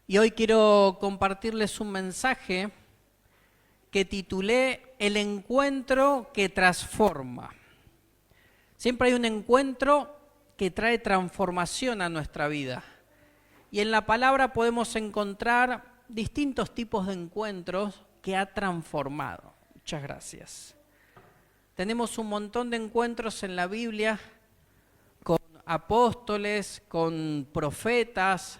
Y hoy quiero compartirles un mensaje que titulé El encuentro que transforma. Siempre hay un encuentro que trae transformación a nuestra vida. Y en la palabra podemos encontrar distintos tipos de encuentros que ha transformado. Muchas gracias. Tenemos un montón de encuentros en la Biblia con apóstoles, con profetas,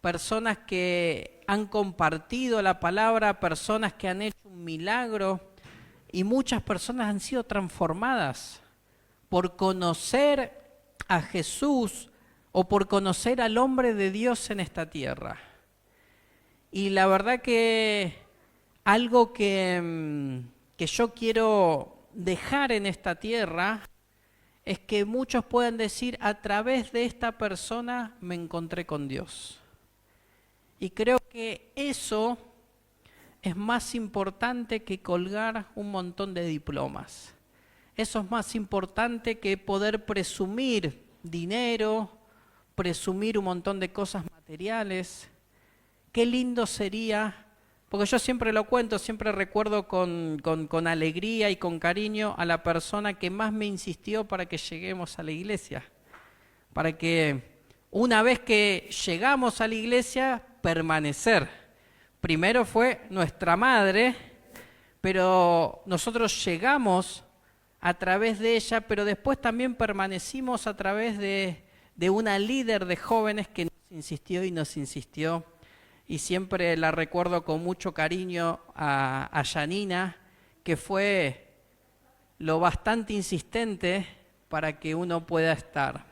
personas que han compartido la palabra, personas que han hecho un milagro y muchas personas han sido transformadas por conocer a Jesús o por conocer al hombre de Dios en esta tierra. Y la verdad que algo que yo quiero dejar en esta tierra es que muchos puedan decir, a través de esta persona me encontré con Dios. Y creo que eso es más importante que colgar un montón de diplomas. Eso es más importante que poder presumir dinero, presumir un montón de cosas materiales. Qué lindo sería, porque yo siempre lo cuento, siempre recuerdo con alegría y con cariño a la persona que más me insistió para que lleguemos a la iglesia. Para que una vez que llegamos a la iglesia, permanecer. Primero fue nuestra madre, pero nosotros llegamos a través de ella, pero después también permanecimos a través de una líder de jóvenes que nos insistió y nos insistió. Y siempre la recuerdo con mucho cariño a Janina, que fue lo bastante insistente para que uno pueda estar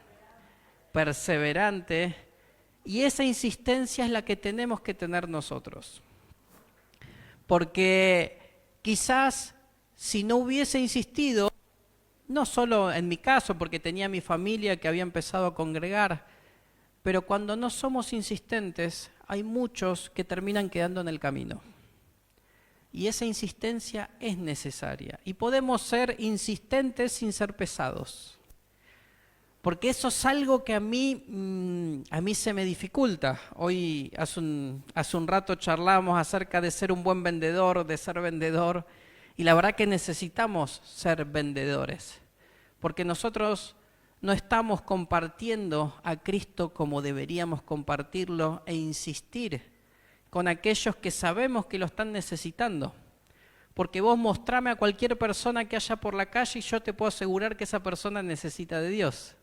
perseverante. Y esa insistencia es la que tenemos que tener nosotros. Porque quizás si no hubiese insistido, no solo en mi caso, porque tenía mi familia que había empezado a congregar, pero cuando no somos insistentes, hay muchos que terminan quedando en el camino. Y esa insistencia es necesaria. Y podemos ser insistentes sin ser pesados. Porque eso es algo que a mí se me dificulta. Hoy, hace un rato charlamos acerca de ser un buen vendedor, de ser vendedor. Y la verdad que necesitamos ser vendedores. Porque nosotros no estamos compartiendo a Cristo como deberíamos compartirlo e insistir con aquellos que sabemos que lo están necesitando. Porque vos mostrame a cualquier persona que haya por la calle y yo te puedo asegurar que esa persona necesita de Dios.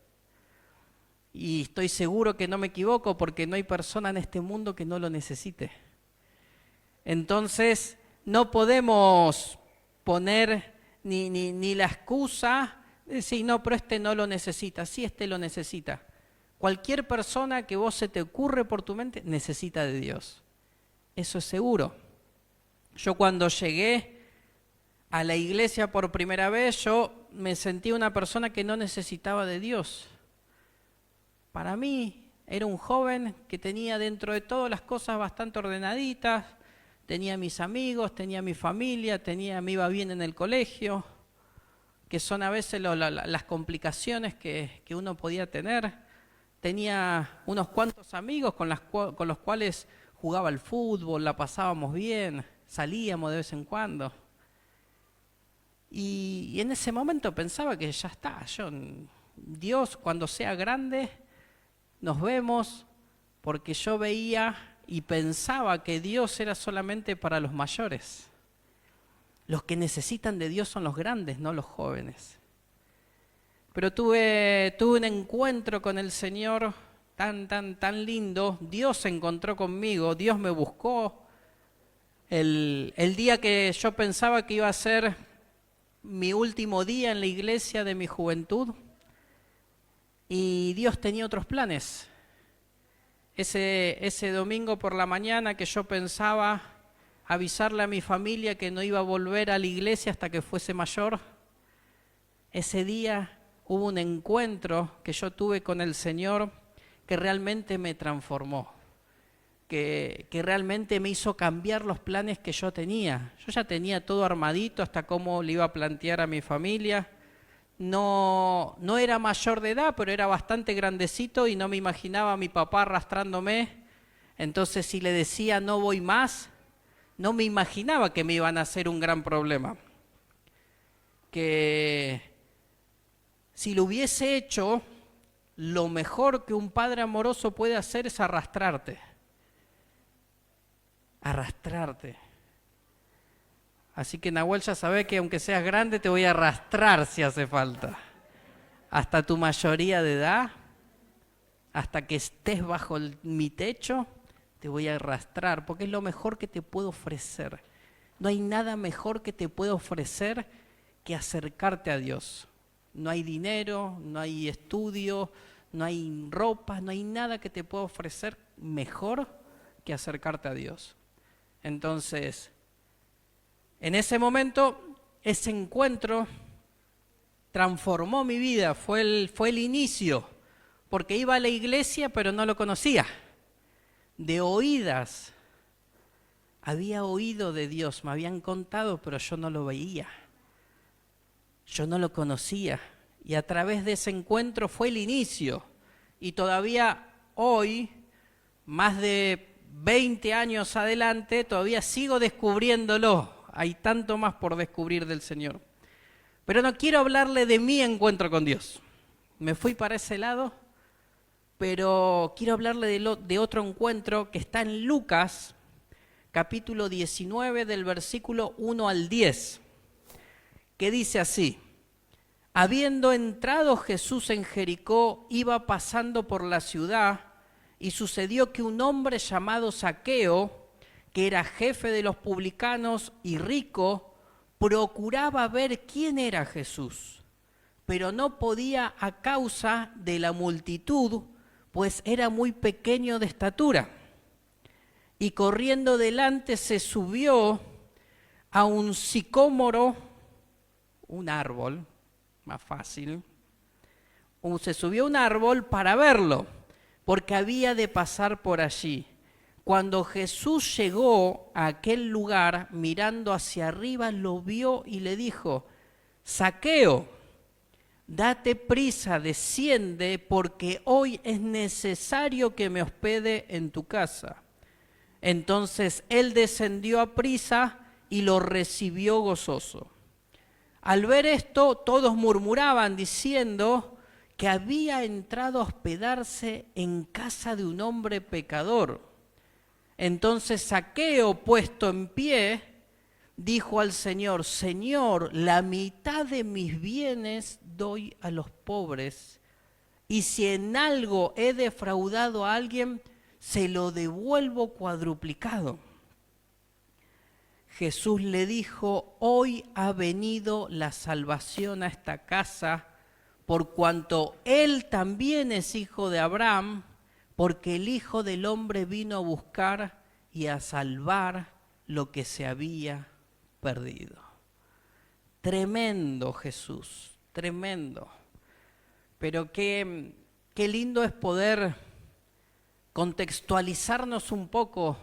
Y estoy seguro que no me equivoco porque no hay persona en este mundo que no lo necesite. Entonces, no podemos poner ni la excusa de decir, no, pero este no lo necesita. Sí, este lo necesita. Cualquier persona que vos se te ocurre por tu mente necesita de Dios. Eso es seguro. Yo cuando llegué a la iglesia por primera vez, yo me sentí una persona que no necesitaba de Dios. Para mí era un joven que tenía dentro de todo las cosas bastante ordenaditas, tenía mis amigos, tenía mi familia, me iba bien en el colegio, que son a veces las complicaciones que uno podía tener. Tenía unos cuantos amigos con los cuales jugaba al fútbol, la pasábamos bien, salíamos de vez en cuando. Y en ese momento pensaba que ya está, Dios cuando sea grande nos vemos, porque yo veía y pensaba que Dios era solamente para los mayores. Los que necesitan de Dios son los grandes, no los jóvenes. Pero tuve un encuentro con el Señor tan lindo. Dios se encontró conmigo, Dios me buscó. El día que yo pensaba que iba a ser mi último día en la iglesia de mi juventud, y Dios tenía otros planes. Ese domingo por la mañana que yo pensaba avisarle a mi familia que no iba a volver a la iglesia hasta que fuese mayor, ese día hubo un encuentro que yo tuve con el Señor que realmente me transformó, que realmente me hizo cambiar los planes que yo tenía. Yo ya tenía todo armadito hasta cómo le iba a plantear a mi familia. No era mayor de edad, pero era bastante grandecito y no me imaginaba a mi papá arrastrándome Entonces, si le decía no voy más, no me imaginaba que me iban a hacer un gran problema. Que si lo hubiese hecho, lo mejor que un padre amoroso puede hacer es arrastrarte. Arrastrarte. Así que Nahuel ya sabe que aunque seas grande te voy a arrastrar si hace falta. Hasta tu mayoría de edad, hasta que estés bajo mi techo, te voy a arrastrar, porque es lo mejor que te puedo ofrecer. No hay nada mejor que te puedo ofrecer que acercarte a Dios. No hay dinero, no hay estudio, no hay ropa, no hay nada que te pueda ofrecer mejor que acercarte a Dios. Entonces, en ese momento, ese encuentro transformó mi vida, fue el inicio, porque iba a la iglesia pero no lo conocía. De oídas, había oído de Dios, me habían contado, pero yo no lo veía. Yo no lo conocía. Y a través de ese encuentro fue el inicio. Y todavía hoy, más de 20 años adelante, todavía sigo descubriéndolo. Hay tanto más por descubrir del Señor. Pero no quiero hablarle de mi encuentro con Dios. Me fui para ese lado, pero quiero hablarle de otro encuentro que está en Lucas, capítulo 19, del versículo 1 al 10, que dice así: habiendo entrado Jesús en Jericó, iba pasando por la ciudad, y sucedió que un hombre llamado Zaqueo, que era jefe de los publicanos y rico, procuraba ver quién era Jesús, pero no podía a causa de la multitud, pues era muy pequeño de estatura. Y corriendo delante se subió a un sicómoro, un árbol, más fácil, se subió a un árbol para verlo, porque había de pasar por allí. Cuando Jesús llegó a aquel lugar, mirando hacia arriba, lo vio y le dijo: Zaqueo, date prisa, desciende, porque hoy es necesario que me hospede en tu casa. Entonces él descendió a prisa y lo recibió gozoso. Al ver esto, todos murmuraban diciendo que había entrado a hospedarse en casa de un hombre pecador. Entonces Zaqueo, puesto en pie, dijo al Señor: Señor, la mitad de mis bienes doy a los pobres, y si en algo he defraudado a alguien, se lo devuelvo cuadruplicado. Jesús le dijo: hoy ha venido la salvación a esta casa, por cuanto él también es hijo de Abraham, porque el Hijo del Hombre vino a buscar y a salvar lo que se había perdido. Tremendo Jesús, tremendo. Pero qué lindo es poder contextualizarnos un poco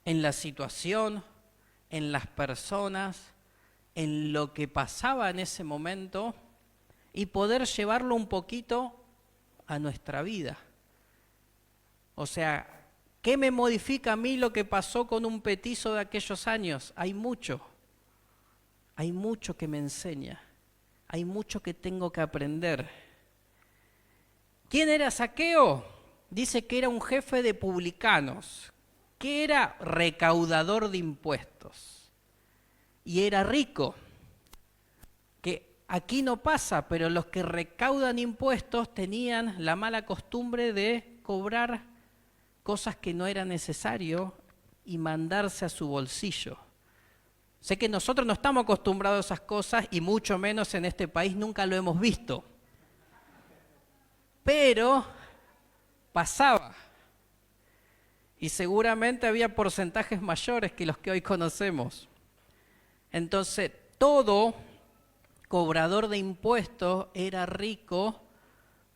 en la situación, en las personas, en lo que pasaba en ese momento y poder llevarlo un poquito a nuestra vida. O sea, ¿qué me modifica a mí lo que pasó con un petizo de aquellos años? Hay mucho que me enseña, hay mucho que tengo que aprender. ¿Quién era Zaqueo? Dice que era un jefe de publicanos, que era recaudador de impuestos y era rico. Que aquí no pasa, pero los que recaudan impuestos tenían la mala costumbre de cobrar cosas que no era necesario y mandarse a su bolsillo. Sé que nosotros no estamos acostumbrados a esas cosas y mucho menos en este país nunca lo hemos visto. Pero pasaba. Y seguramente había porcentajes mayores que los que hoy conocemos. Entonces, todo cobrador de impuestos era rico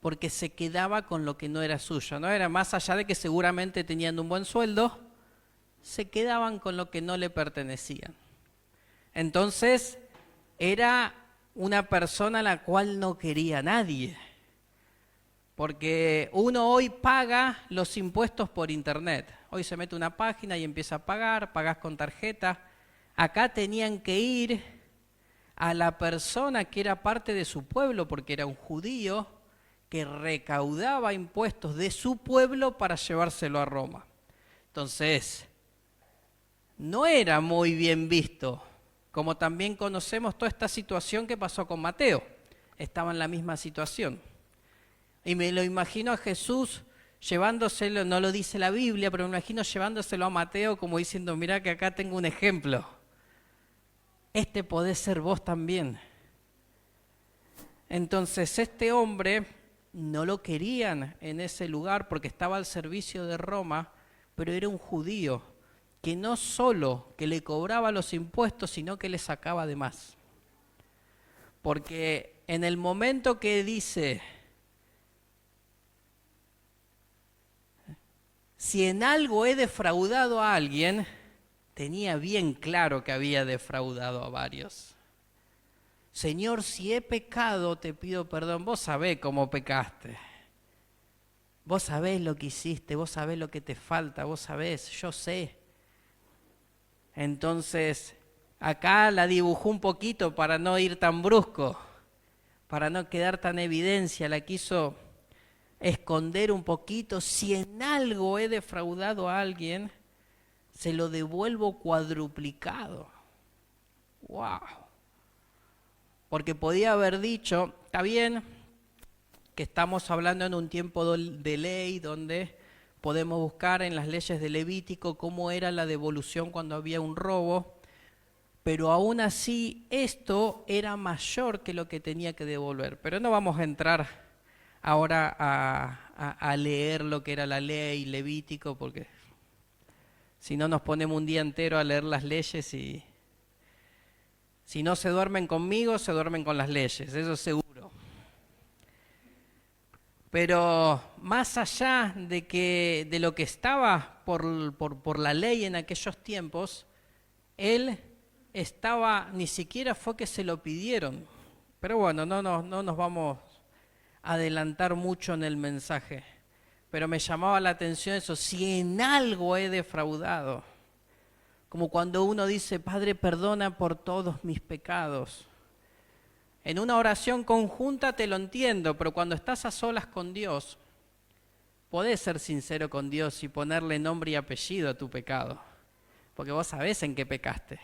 porque se quedaba con lo que no era suyo, ¿no? Era más allá de que seguramente tenían un buen sueldo, se quedaban con lo que no le pertenecían. Entonces, era una persona a la cual no quería nadie. Porque uno hoy paga los impuestos por internet. Hoy se mete una página y empieza a pagar, pagás con tarjeta. Acá tenían que ir a la persona que era parte de su pueblo, porque era un judío, que recaudaba impuestos de su pueblo para llevárselo a Roma. Entonces, no era muy bien visto, como también conocemos toda esta situación que pasó con Mateo. Estaba en la misma situación. Y me lo imagino a Jesús llevándoselo, no lo dice la Biblia, pero me imagino llevándoselo a Mateo como diciendo, mirá que acá tengo un ejemplo. Este podés ser vos también. Entonces este hombre no lo querían en ese lugar porque estaba al servicio de Roma, pero era un judío que no solo que le cobraba los impuestos, sino que le sacaba de más. Porque en el momento que dice, si en algo he defraudado a alguien, tenía bien claro que había defraudado a varios. Señor, si he pecado, te pido perdón. Vos sabés cómo pecaste. Vos sabés lo que hiciste, vos sabés lo que te falta, vos sabés, yo sé. Entonces, acá la dibujó un poquito para no ir tan brusco, para no quedar tan evidencia, la quiso esconder un poquito. Si en algo he defraudado a alguien, se lo devuelvo cuadruplicado. ¡Wow! Porque podía haber dicho, está bien que estamos hablando en un tiempo de ley donde podemos buscar en las leyes de Levítico cómo era la devolución cuando había un robo, pero aún así esto era mayor que lo que tenía que devolver. Pero no vamos a entrar ahora a leer lo que era la ley Levítico, porque si no nos ponemos un día entero a leer las leyes y si no se duermen conmigo, se duermen con las leyes, eso seguro. Pero más allá de lo que estaba por la ley en aquellos tiempos, él estaba, ni siquiera fue que se lo pidieron. Pero bueno, no nos vamos a adelantar mucho en el mensaje. Pero me llamaba la atención eso, si en algo he defraudado. Como cuando uno dice, Padre, perdona por todos mis pecados. En una oración conjunta te lo entiendo, pero cuando estás a solas con Dios, podés ser sincero con Dios y ponerle nombre y apellido a tu pecado, porque vos sabés en qué pecaste.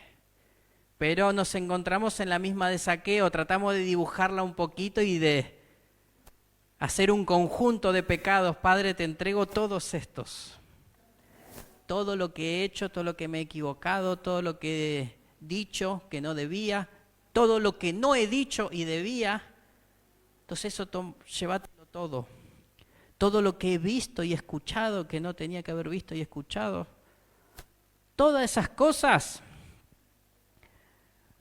Pero nos encontramos en la misma de Zaqueo, tratamos de dibujarla un poquito y de hacer un conjunto de pecados. Padre, te entrego todos estos. Todo lo que he hecho, todo lo que me he equivocado, todo lo que he dicho que no debía, todo lo que no he dicho y debía, entonces eso llévatelo todo. Todo lo que he visto y escuchado que no tenía que haber visto y escuchado, todas esas cosas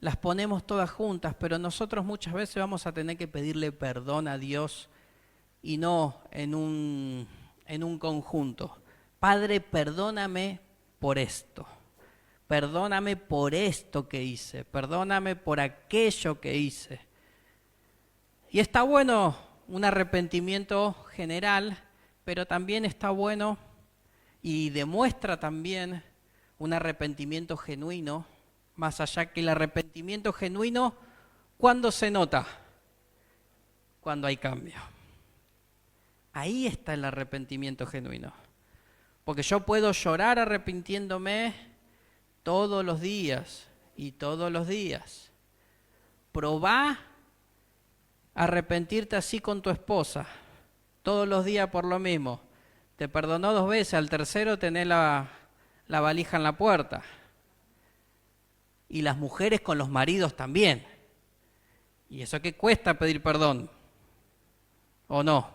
las ponemos todas juntas, pero nosotros muchas veces vamos a tener que pedirle perdón a Dios y no en un conjunto. Padre, perdóname por esto, perdóname por esto que hice, perdóname por aquello que hice. Y está bueno un arrepentimiento general, pero también está bueno y demuestra también un arrepentimiento genuino, más allá que el arrepentimiento genuino, ¿cuándo se nota? Cuando hay cambio. Ahí está el arrepentimiento genuino. Porque yo puedo llorar arrepintiéndome todos los días y todos los días. Probá arrepentirte así con tu esposa, todos los días por lo mismo. Te perdonó 2 veces, al tercero tenés la valija en la puerta. Y las mujeres con los maridos también. ¿Y eso qué cuesta pedir perdón? ¿O no?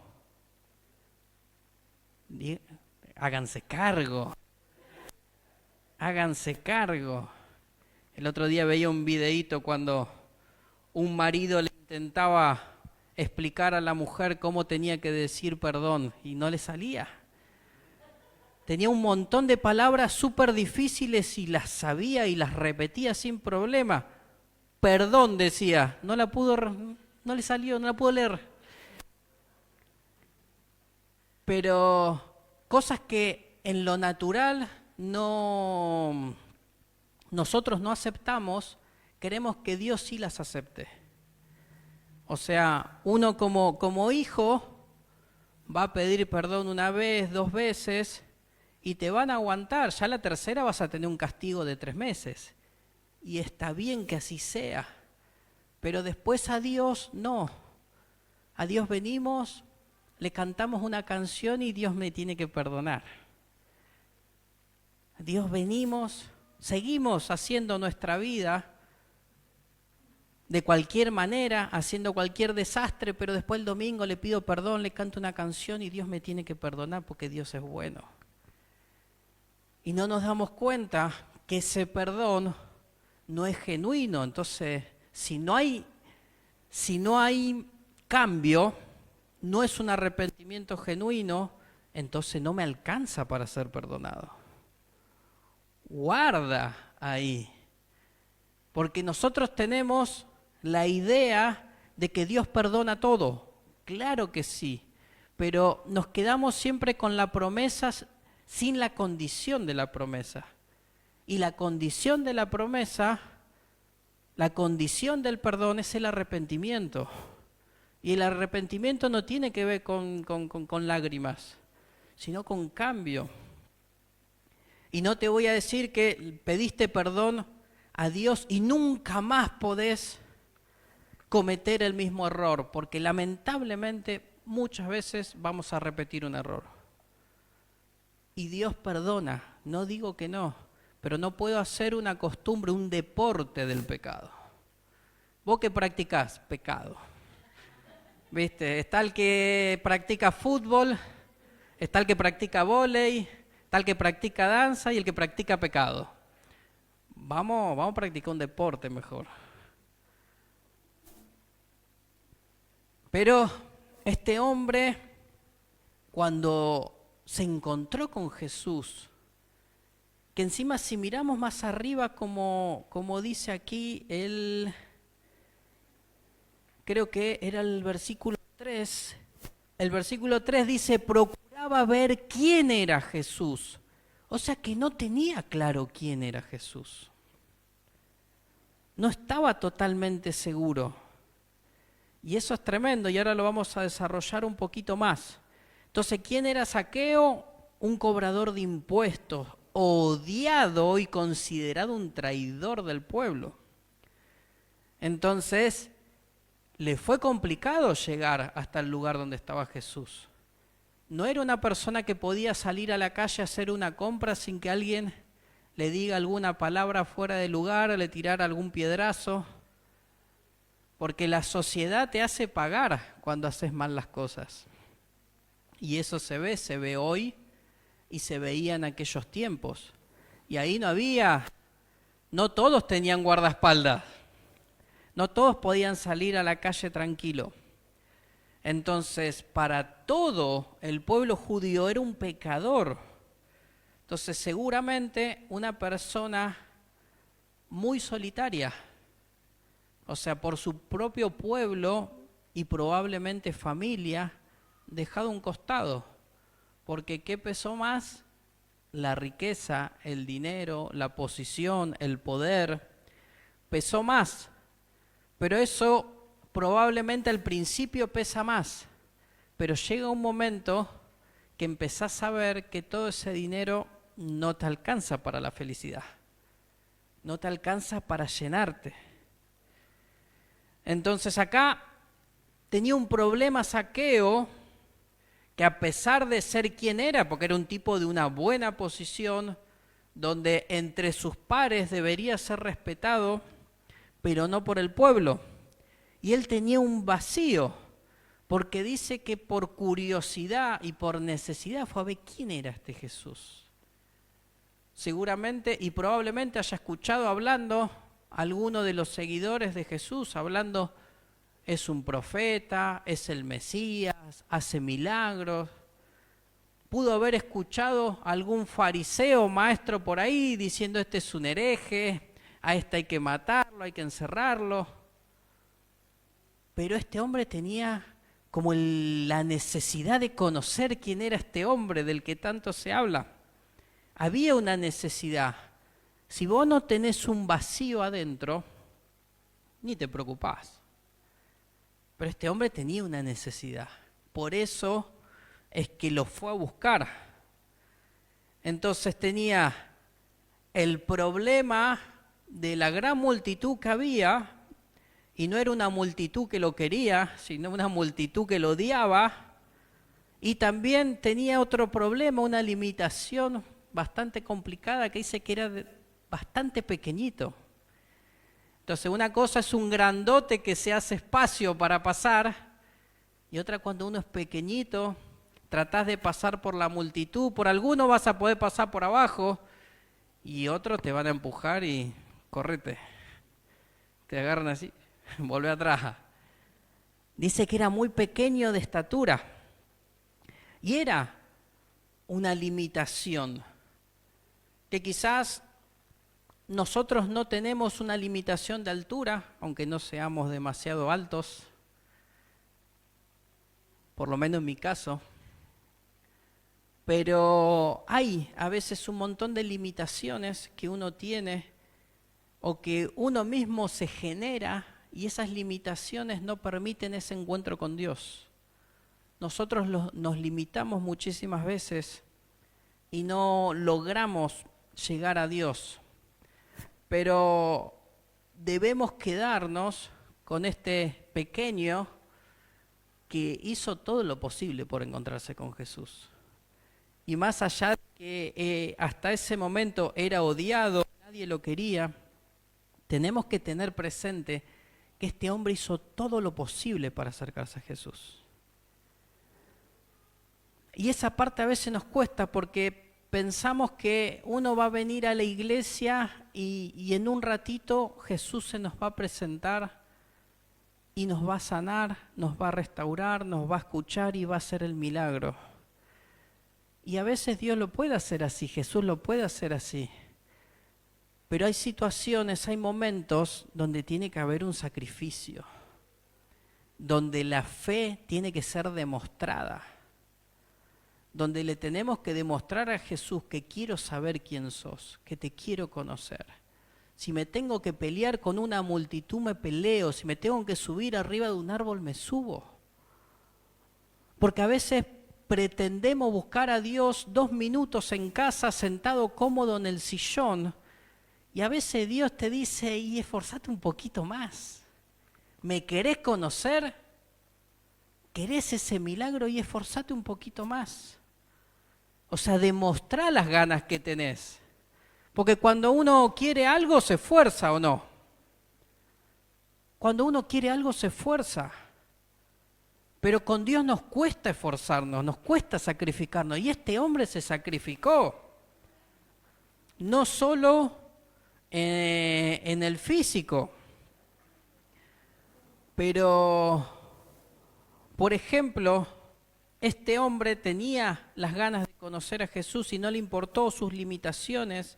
Háganse cargo. Háganse cargo. El otro día veía un videíto cuando un marido le intentaba explicar a la mujer cómo tenía que decir perdón y no le salía. Tenía un montón de palabras súper difíciles y las sabía y las repetía sin problema. Perdón, decía, no le salió, no la pudo leer. pero cosas que en lo natural nosotros no aceptamos, queremos que Dios sí las acepte. O sea, uno como hijo va a pedir perdón una vez, 2 veces, y te van a aguantar. Ya la tercera vas a tener un castigo de 3 meses. Y está bien que así sea. Pero después a Dios no. A Dios venimos, le cantamos una canción y Dios me tiene que perdonar. A Dios venimos, seguimos haciendo nuestra vida de cualquier manera, haciendo cualquier desastre, pero después el domingo le pido perdón, le canto una canción y Dios me tiene que perdonar porque Dios es bueno. Y no nos damos cuenta que ese perdón no es genuino. Entonces, si no hay cambio, no es un arrepentimiento genuino, entonces no me alcanza para ser perdonado. Guarda ahí. Porque nosotros tenemos la idea de que Dios perdona todo. Claro que sí, pero nos quedamos siempre con la promesa sin la condición de la promesa. Y la condición de la promesa, la condición del perdón es el arrepentimiento. Y el arrepentimiento no tiene que ver con lágrimas, sino con cambio. Y no te voy a decir que pediste perdón a Dios y nunca más podés cometer el mismo error, porque lamentablemente muchas veces vamos a repetir un error. Y Dios perdona, no digo que no, pero no puedo hacer una costumbre, un deporte del pecado. ¿Vos qué practicás? Pecado. ¿Viste? Está el que practica fútbol, está el que practica vóley, está el que practica danza y el que practica pecado. Vamos a practicar un deporte mejor. Pero este hombre, cuando se encontró con Jesús, que encima si miramos más arriba, como dice aquí, creo que era el versículo 3, el versículo 3 dice, procuraba ver quién era Jesús. O sea que no tenía claro quién era Jesús. No estaba totalmente seguro. Y eso es tremendo y ahora lo vamos a desarrollar un poquito más. Entonces, ¿quién era Zaqueo? Un cobrador de impuestos, odiado y considerado un traidor del pueblo. Entonces, le fue complicado llegar hasta el lugar donde estaba Jesús. No era una persona que podía salir a la calle a hacer una compra sin que alguien le diga alguna palabra fuera de lugar, le tirara algún piedrazo, porque la sociedad te hace pagar cuando haces mal las cosas. Y eso se ve hoy y se veía en aquellos tiempos. Y ahí no todos tenían guardaespaldas, no todos podían salir a la calle tranquilo. Entonces, para todo el pueblo judío era un pecador. Entonces, seguramente una persona muy solitaria, o sea, por su propio pueblo y probablemente familia, dejado a un costado. Porque ¿qué pesó más? La riqueza, el dinero, la posición, el poder, pesó más. Pero eso probablemente al principio pesa más. Pero llega un momento que empezás a ver que todo ese dinero no te alcanza para la felicidad. No te alcanza para llenarte. Entonces acá tenía un problema Zaqueo, que a pesar de ser quien era, porque era un tipo de una buena posición, donde entre sus pares debería ser respetado, pero no por el pueblo. Y él tenía un vacío, porque dice que por curiosidad y por necesidad fue a ver quién era este Jesús. Seguramente y probablemente haya escuchado hablando alguno de los seguidores de Jesús, hablando, es un profeta, es el Mesías, hace milagros. Pudo haber escuchado algún fariseo, maestro por ahí, diciendo este es un hereje, a este hay que matarlo, hay que encerrarlo. Pero este hombre tenía como la necesidad de conocer quién era este hombre del que tanto se habla. Había una necesidad. Si vos no tenés un vacío adentro, ni te preocupás. Pero este hombre tenía una necesidad. Por eso es que lo fue a buscar. Entonces tenía el problema de la gran multitud que había, y no era una multitud que lo quería, sino una multitud que lo odiaba, y también tenía otro problema, una limitación bastante complicada, que dice que era bastante pequeñito. Entonces una cosa es un grandote que se hace espacio para pasar, y otra cuando uno es pequeñito, tratás de pasar por la multitud, por alguno vas a poder pasar por abajo, y otros te van a empujar y correte. Te agarran así, volvé atrás. Dice que era muy pequeño de estatura, y era una limitación, que quizás nosotros no tenemos una limitación de altura, aunque no seamos demasiado altos, por lo menos en mi caso, pero hay a veces un montón de limitaciones que uno tiene o que uno mismo se genera, y esas limitaciones no permiten ese encuentro con Dios. Nosotros nos limitamos muchísimas veces y no logramos llegar a Dios. Pero debemos quedarnos con este pequeño que hizo todo lo posible por encontrarse con Jesús. Y más allá de que hasta ese momento era odiado, nadie lo quería, tenemos que tener presente que este hombre hizo todo lo posible para acercarse a Jesús. Y esa parte a veces nos cuesta porque pensamos que uno va a venir a la iglesia y en un ratito Jesús se nos va a presentar y nos va a sanar, nos va a restaurar, nos va a escuchar y va a hacer el milagro. Y a veces Dios lo puede hacer así, Jesús lo puede hacer así. Pero hay situaciones, hay momentos donde tiene que haber un sacrificio, donde la fe tiene que ser demostrada, donde le tenemos que demostrar a Jesús que quiero saber quién sos, que te quiero conocer. Si me tengo que pelear con una multitud, me peleo. Si me tengo que subir arriba de un árbol, me subo. Porque a veces pretendemos buscar a Dios 2 minutos en casa, sentado cómodo en el sillón, y a veces Dios te dice, y esforzate un poquito más. ¿Me querés conocer? ¿Querés ese milagro? Y esforzate un poquito más. O sea, demostrá las ganas que tenés. Porque cuando uno quiere algo, se esfuerza, ¿o no? Cuando uno quiere algo, se esfuerza. Pero con Dios nos cuesta esforzarnos, nos cuesta sacrificarnos. Y este hombre se sacrificó. No solo en el físico, pero, por ejemplo, este hombre tenía las ganas de conocer a Jesús y no le importó sus limitaciones,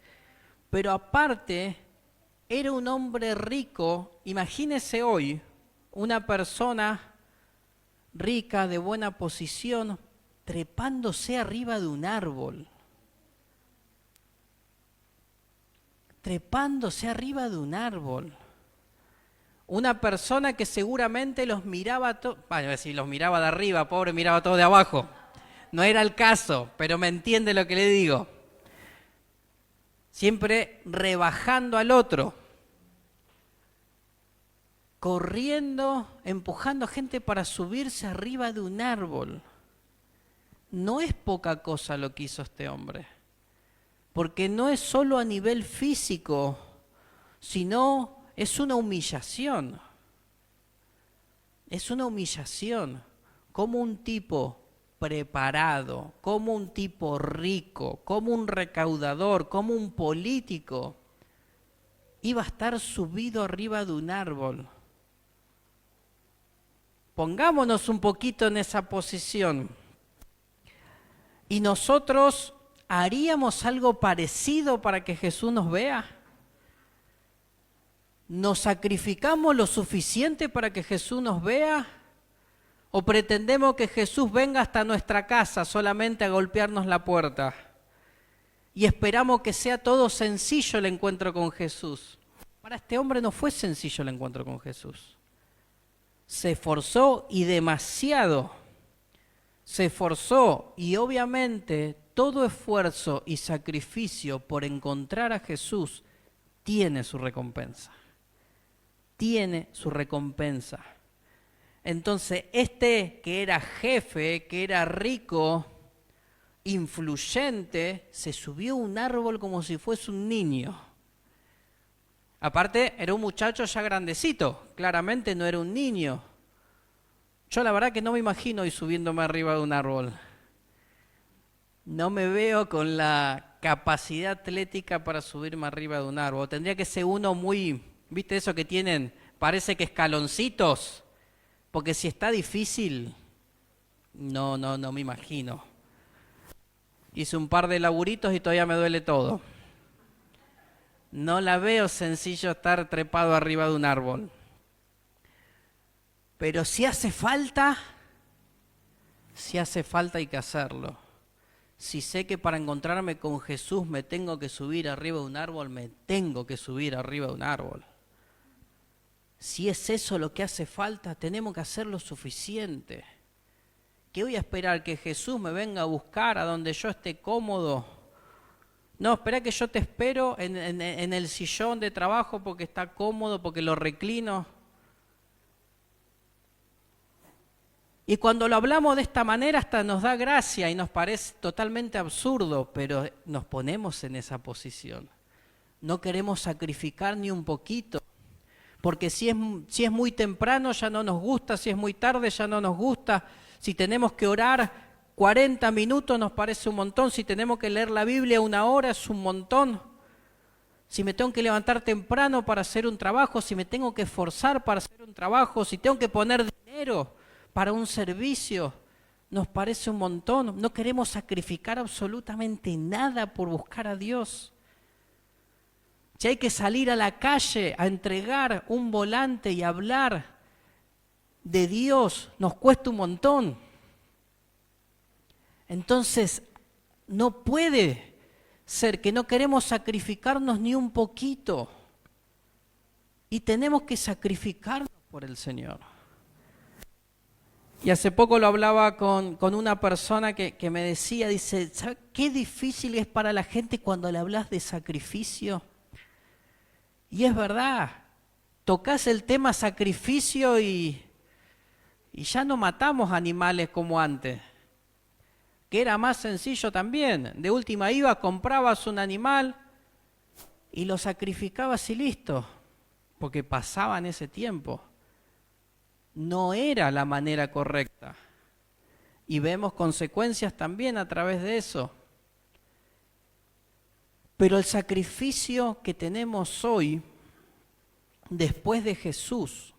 pero aparte era un hombre rico. Imagínese hoy una persona rica, de buena posición, trepándose arriba de un árbol. Trepándose arriba de un árbol. Una persona que seguramente los miraba, si los miraba de arriba, pobre, miraba todo de abajo. No era el caso, pero me entiende lo que le digo. Siempre rebajando al otro. Corriendo, empujando a gente para subirse arriba de un árbol. No es poca cosa lo que hizo este hombre. Porque no es solo a nivel físico, sino es una humillación. Es una humillación. Como un tipo preparado, como un tipo rico, como un recaudador, como un político, iba a estar subido arriba de un árbol. Pongámonos un poquito en esa posición. Y nosotros ¿haríamos algo parecido para que Jesús nos vea? ¿Nos sacrificamos lo suficiente para que Jesús nos vea? ¿O pretendemos que Jesús venga hasta nuestra casa solamente a golpearnos la puerta? Y esperamos que sea todo sencillo el encuentro con Jesús. Para este hombre no fue sencillo el encuentro con Jesús. Se esforzó y demasiado. Se esforzó y obviamente todo esfuerzo y sacrificio por encontrar a Jesús tiene su recompensa. Tiene su recompensa. Entonces, este que era jefe, que era rico, influyente, se subió a un árbol como si fuese un niño. Aparte, era un muchacho ya grandecito, claramente no era un niño. Yo la verdad que no me imagino ir subiéndome arriba de un árbol. No me veo con la capacidad atlética para subirme arriba de un árbol. Tendría que ser uno muy, ¿viste eso que tienen? Parece que escaloncitos. Porque si está difícil, no me imagino. Hice un par de laburitos y todavía me duele todo. No la veo sencillo estar trepado arriba de un árbol. Pero si hace falta hay que hacerlo. Si sé que para encontrarme con Jesús me tengo que subir arriba de un árbol, me tengo que subir arriba de un árbol. Si es eso lo que hace falta, tenemos que hacer lo suficiente. ¿Qué voy a esperar? ¿Que Jesús me venga a buscar a donde yo esté cómodo? No, espera que yo te espero en el sillón de trabajo porque está cómodo, porque lo reclino. Y cuando lo hablamos de esta manera hasta nos da gracia y nos parece totalmente absurdo, pero nos ponemos en esa posición. No queremos sacrificar ni un poquito. Porque si es muy temprano ya no nos gusta, si es muy tarde ya no nos gusta, si tenemos que orar 40 minutos nos parece un montón, si tenemos que leer la Biblia 1 hora es un montón, si me tengo que levantar temprano para hacer un trabajo, si me tengo que esforzar para hacer un trabajo, si tengo que poner dinero para un servicio, nos parece un montón. No queremos sacrificar absolutamente nada por buscar a Dios. Si hay que salir a la calle a entregar un volante y hablar de Dios, nos cuesta un montón. Entonces, no puede ser que no queremos sacrificarnos ni un poquito. Y tenemos que sacrificarnos por el Señor. Y hace poco lo hablaba con una persona que me decía, dice, ¿sabes qué difícil es para la gente cuando le hablas de sacrificio? Y es verdad, tocas el tema sacrificio y ya no matamos animales como antes, que era más sencillo también. De última ibas, comprabas un animal y lo sacrificabas y listo, porque pasaba en ese tiempo. No era la manera correcta. Y vemos consecuencias también a través de eso. Pero el sacrificio que tenemos hoy, después de Jesús,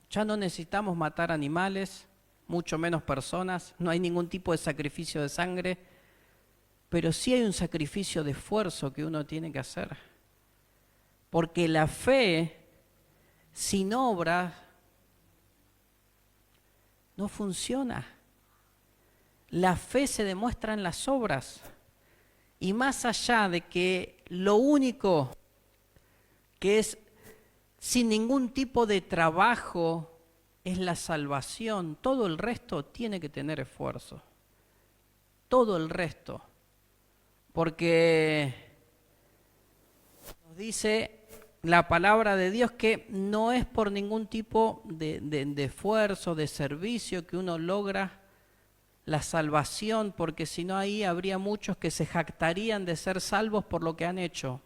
ya no necesitamos matar animales, mucho menos personas, no hay ningún tipo de sacrificio de sangre, pero sí hay un sacrificio de esfuerzo que uno tiene que hacer. Porque la fe sin obras no funciona. La fe se demuestra en las obras. Y más allá de que lo único que es sin ningún tipo de trabajo es la salvación, todo el resto tiene que tener esfuerzo. Todo el resto. Porque nos dice la palabra de Dios que no es por ningún tipo de esfuerzo, de servicio que uno logra la salvación, porque si no ahí habría muchos que se jactarían de ser salvos por lo que han hecho.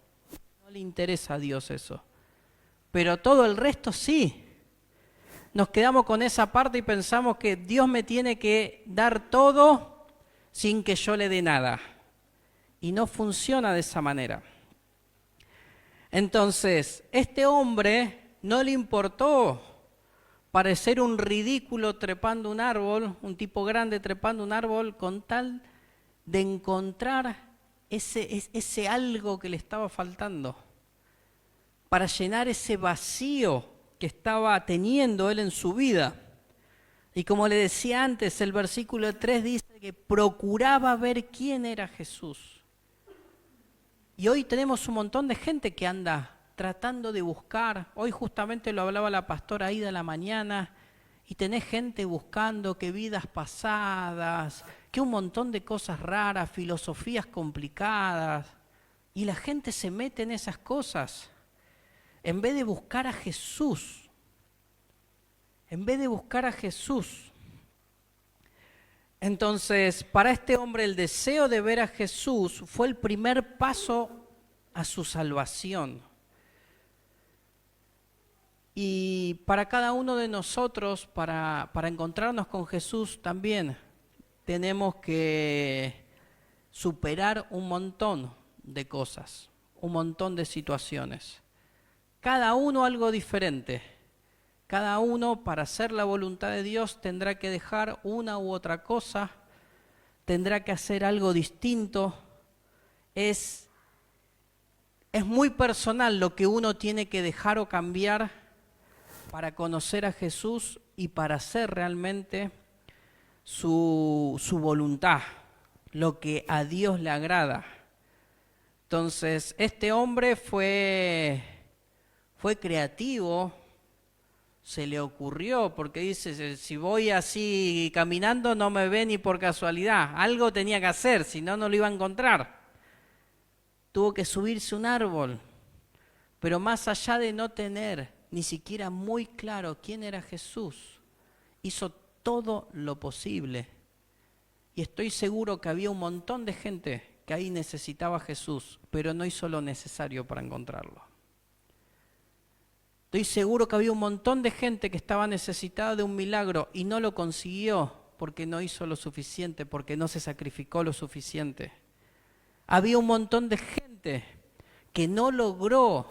No le interesa a Dios eso. Pero todo el resto sí. Nos quedamos con esa parte y pensamos que Dios me tiene que dar todo sin que yo le dé nada. Y no funciona de esa manera. Entonces, este hombre no le importó parecer un ridículo trepando un árbol, un tipo grande trepando un árbol, con tal de encontrar ese algo que le estaba faltando, para llenar ese vacío que estaba teniendo él en su vida. Y como le decía antes, el versículo 3 dice que procuraba ver quién era Jesús. Y hoy tenemos un montón de gente que anda tratando de buscar. Hoy justamente lo hablaba la pastora Aida a la mañana. Y tenés gente buscando que vidas pasadas, que un montón de cosas raras, filosofías complicadas. Y la gente se mete en esas cosas. En vez de buscar a Jesús. En vez de buscar a Jesús. Entonces, para este hombre el deseo de ver a Jesús fue el primer paso a su salvación. Y para cada uno de nosotros, para encontrarnos con Jesús también, tenemos que superar un montón de cosas, un montón de situaciones. Cada uno algo diferente. Cada uno, para hacer la voluntad de Dios, tendrá que dejar una u otra cosa, tendrá que hacer algo distinto. Es muy personal lo que uno tiene que dejar o cambiar para conocer a Jesús y para hacer realmente su voluntad, lo que a Dios le agrada. Entonces, este hombre fue creativo, se le ocurrió, porque dice, si voy así caminando no me ve ni por casualidad, algo tenía que hacer, si no, no lo iba a encontrar. Tuvo que subirse a un árbol, pero más allá de no tener ni siquiera muy claro quién era Jesús, hizo todo lo posible. Y estoy seguro que había un montón de gente que ahí necesitaba a Jesús, pero no hizo lo necesario para encontrarlo. Estoy seguro que había un montón de gente que estaba necesitada de un milagro y no lo consiguió porque no hizo lo suficiente, porque no se sacrificó lo suficiente. Había un montón de gente que no logró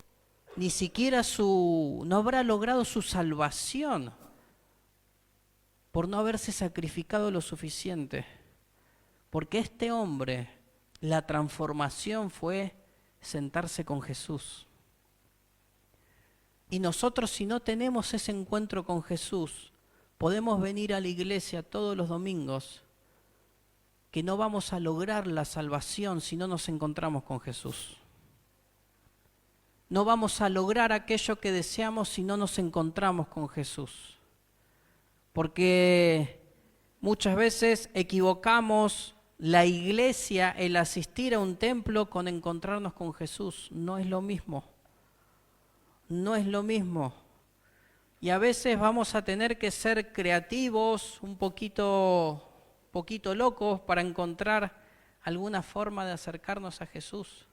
ni siquiera no habrá logrado su salvación por no haberse sacrificado lo suficiente. Porque este hombre, la transformación fue sentarse con Jesús. Y nosotros, si no tenemos ese encuentro con Jesús, podemos venir a la iglesia todos los domingos, que no vamos a lograr la salvación si no nos encontramos con Jesús. No vamos a lograr aquello que deseamos si no nos encontramos con Jesús. Porque muchas veces equivocamos la iglesia, el asistir a un templo con encontrarnos con Jesús. No es lo mismo. No es lo mismo. Y a veces vamos a tener que ser creativos, un poquito locos para encontrar alguna forma de acercarnos a Jesús.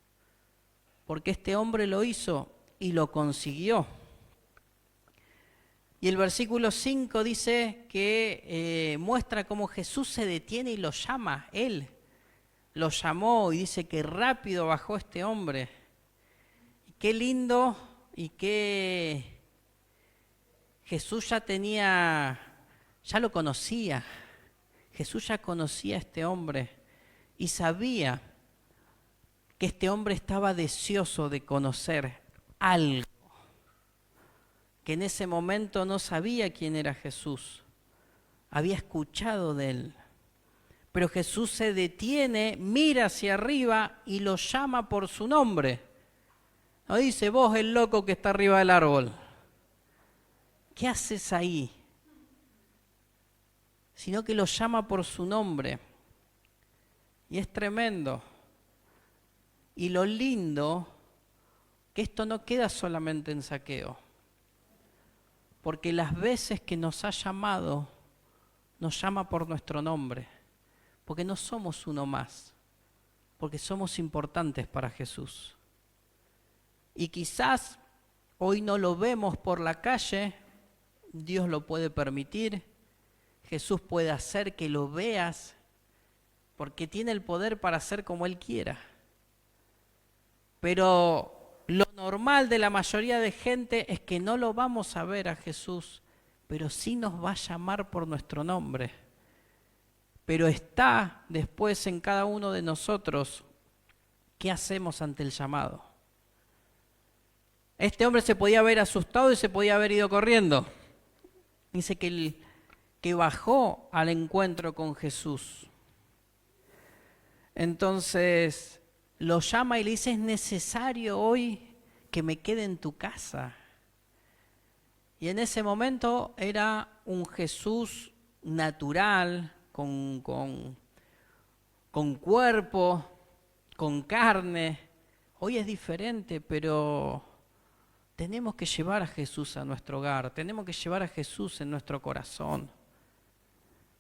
Porque este hombre lo hizo y lo consiguió. Y el versículo 5 dice que muestra cómo Jesús se detiene y lo llama. Él lo llamó y dice que rápido bajó este hombre. Y qué lindo y qué... Jesús ya lo conocía. Jesús ya conocía a este hombre y sabía que este hombre estaba deseoso de conocer algo, que en ese momento no sabía quién era Jesús, había escuchado de él. Pero Jesús se detiene, mira hacia arriba y lo llama por su nombre. No dice, vos el loco que está arriba del árbol, ¿qué haces ahí? Sino que lo llama por su nombre. Y es tremendo. Y lo lindo, que esto no queda solamente en Zaqueo. Porque las veces que nos ha llamado, nos llama por nuestro nombre. Porque no somos uno más. Porque somos importantes para Jesús. Y quizás hoy no lo vemos por la calle, Dios lo puede permitir, Jesús puede hacer que lo veas, porque tiene el poder para hacer como Él quiera. Pero lo normal de la mayoría de gente es que no lo vamos a ver a Jesús, pero sí nos va a llamar por nuestro nombre. Pero está después en cada uno de nosotros, ¿qué hacemos ante el llamado? Este hombre se podía haber asustado y se podía haber ido corriendo. Dice que que bajó al encuentro con Jesús. Entonces lo llama y le dice, es necesario hoy que me quede en tu casa. Y en ese momento era un Jesús natural, con cuerpo, con carne. Hoy es diferente, pero tenemos que llevar a Jesús a nuestro hogar, tenemos que llevar a Jesús en nuestro corazón.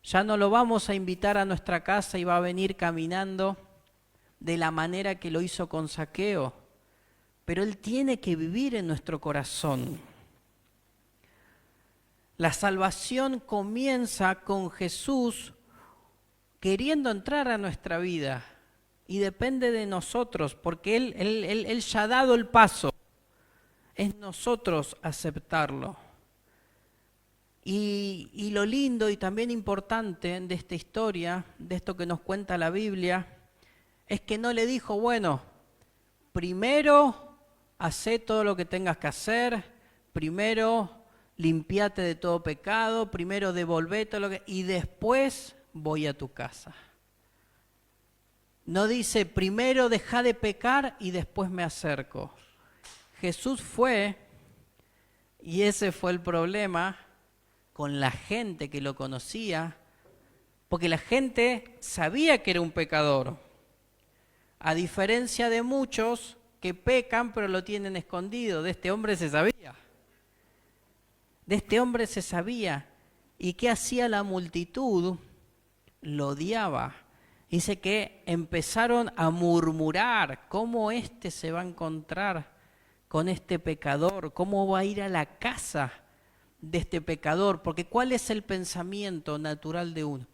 Ya no lo vamos a invitar a nuestra casa y va a venir caminando de la manera que lo hizo con Zaqueo, pero Él tiene que vivir en nuestro corazón. La salvación comienza con Jesús queriendo entrar a nuestra vida y depende de nosotros, porque Él ya ha dado el paso. Es nosotros aceptarlo. Y lo lindo y también importante de esta historia, de esto que nos cuenta la Biblia, es que no le dijo, bueno, primero hacé todo lo que tengas que hacer, primero limpiate de todo pecado, primero devolvé todo lo que... y después voy a tu casa. No dice, primero deja de pecar y después me acerco. Jesús fue, y ese fue el problema con la gente que lo conocía, porque la gente sabía que era un pecador, a diferencia de muchos que pecan pero lo tienen escondido. De este hombre se sabía. De este hombre se sabía. ¿Y qué hacía la multitud? Lo odiaba. Dice que empezaron a murmurar, ¿cómo este se va a encontrar con este pecador? ¿Cómo va a ir a la casa de este pecador? Porque ¿cuál es el pensamiento natural de uno?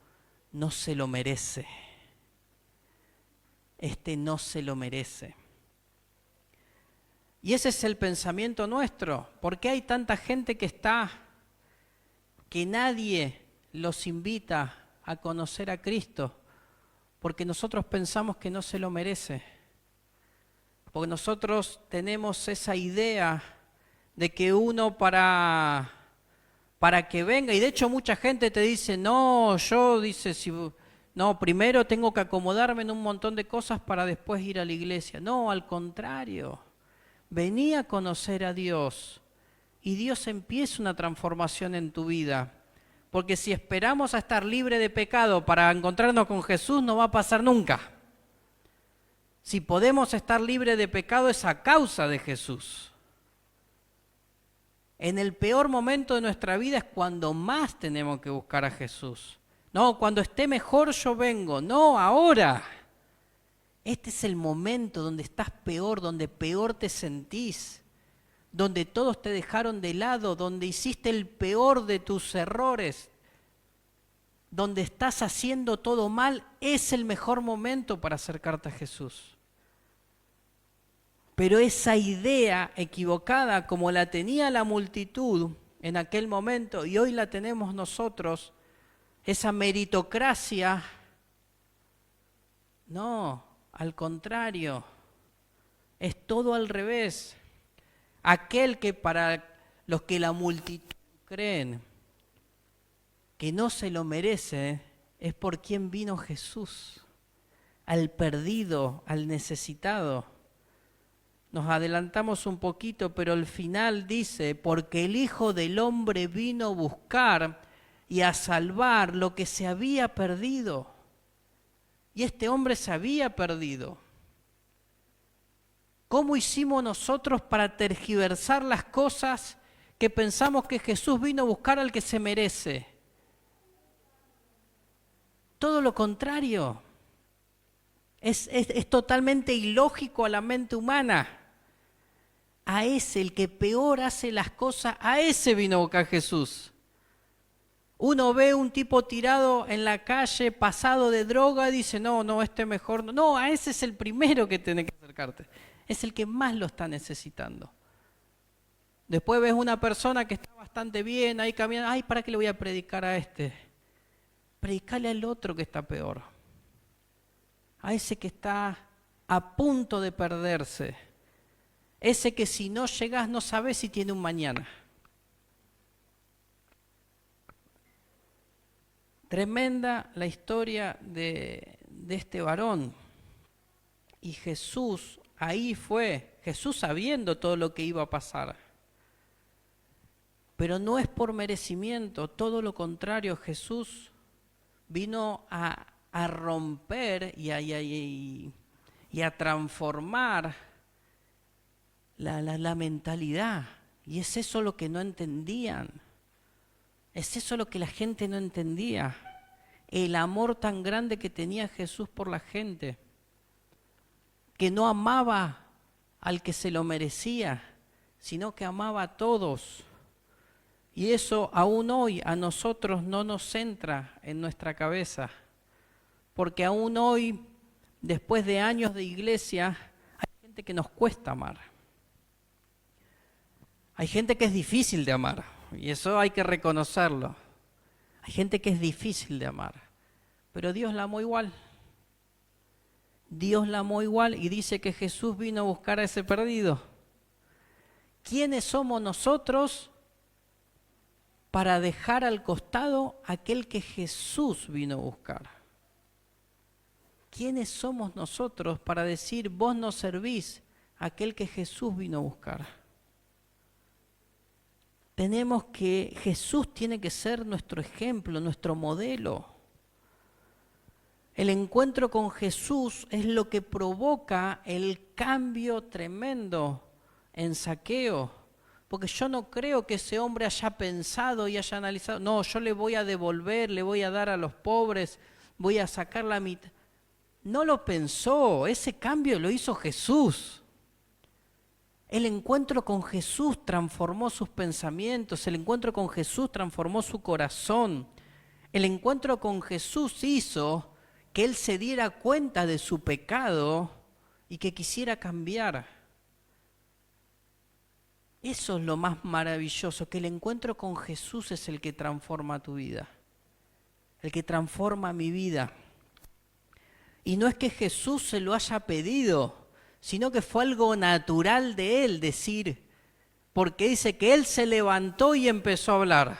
No se lo merece. Este no se lo merece. Y ese es el pensamiento nuestro. ¿Por qué hay tanta gente que nadie los invita a conocer a Cristo? Porque nosotros pensamos que no se lo merece. Porque nosotros tenemos esa idea de que uno para que venga, y de hecho mucha gente te dice, no, no, primero tengo que acomodarme en un montón de cosas para después ir a la iglesia. No, al contrario, vení a conocer a Dios y Dios empieza una transformación en tu vida. Porque si esperamos a estar libre de pecado para encontrarnos con Jesús, no va a pasar nunca. Si podemos estar libres de pecado es a causa de Jesús. En el peor momento de nuestra vida es cuando más tenemos que buscar a Jesús. No, cuando esté mejor yo vengo. No, ahora. Este es el momento donde estás peor, donde peor te sentís, donde todos te dejaron de lado, donde hiciste el peor de tus errores, donde estás haciendo todo mal, es el mejor momento para acercarte a Jesús. Pero esa idea equivocada, como la tenía la multitud en aquel momento y hoy la tenemos nosotros, esa meritocracia, no, al contrario, es todo al revés. Aquel que para los que la multitud creen que no se lo merece, es por quien vino Jesús, al perdido, al necesitado. Nos adelantamos un poquito, pero al final dice, porque el Hijo del Hombre vino a buscar y a salvar lo que se había perdido. Y este hombre se había perdido. ¿Cómo hicimos nosotros para tergiversar las cosas que pensamos que Jesús vino a buscar al que se merece? Todo lo contrario. Es totalmente ilógico a la mente humana. A ese, el que peor hace las cosas, a ese vino a buscar Jesús. Uno ve un tipo tirado en la calle, pasado de droga, y dice, no, este mejor no. No, a ese es el primero que tenés que acercarte. Es el que más lo está necesitando. Después ves una persona que está bastante bien, ahí caminando, ay, ¿para qué le voy a predicar a este? Predicale al otro que está peor. A ese que está a punto de perderse. Ese que si no llegas no sabes si tiene un mañana. Tremenda la historia de este varón. Y Jesús, ahí fue, Jesús sabiendo todo lo que iba a pasar. Pero no es por merecimiento, todo lo contrario, Jesús vino a romper y a transformar la mentalidad. Y es eso lo que no entendían. Es eso lo que la gente no entendía. El amor tan grande que tenía Jesús por la gente. Que no amaba al que se lo merecía, sino que amaba a todos. Y eso aún hoy a nosotros no nos entra en nuestra cabeza. Porque aún hoy, después de años de iglesia, hay gente que nos cuesta amar. Hay gente que es difícil de amar, y eso hay que reconocerlo. Hay gente que es difícil de amar, pero Dios la amó igual. Dios la amó igual y dice que Jesús vino a buscar a ese perdido. ¿Quiénes somos nosotros para dejar al costado aquel que Jesús vino a buscar? ¿Quiénes somos nosotros para decir, vos no servís a aquel que Jesús vino a buscar? Jesús tiene que ser nuestro ejemplo, nuestro modelo. El encuentro con Jesús es lo que provoca el cambio tremendo en Zaqueo. Porque yo no creo que ese hombre haya pensado y haya analizado, no, yo le voy a devolver, le voy a dar a los pobres, voy a sacar la mitad. No lo pensó, ese cambio lo hizo Jesús. El encuentro con Jesús transformó sus pensamientos, el encuentro con Jesús transformó su corazón. El encuentro con Jesús hizo que él se diera cuenta de su pecado y que quisiera cambiar. Eso es lo más maravilloso, que el encuentro con Jesús es el que transforma tu vida, el que transforma mi vida. Y no es que Jesús se lo haya pedido, sino que fue algo natural de él decir, porque dice que él se levantó y empezó a hablar.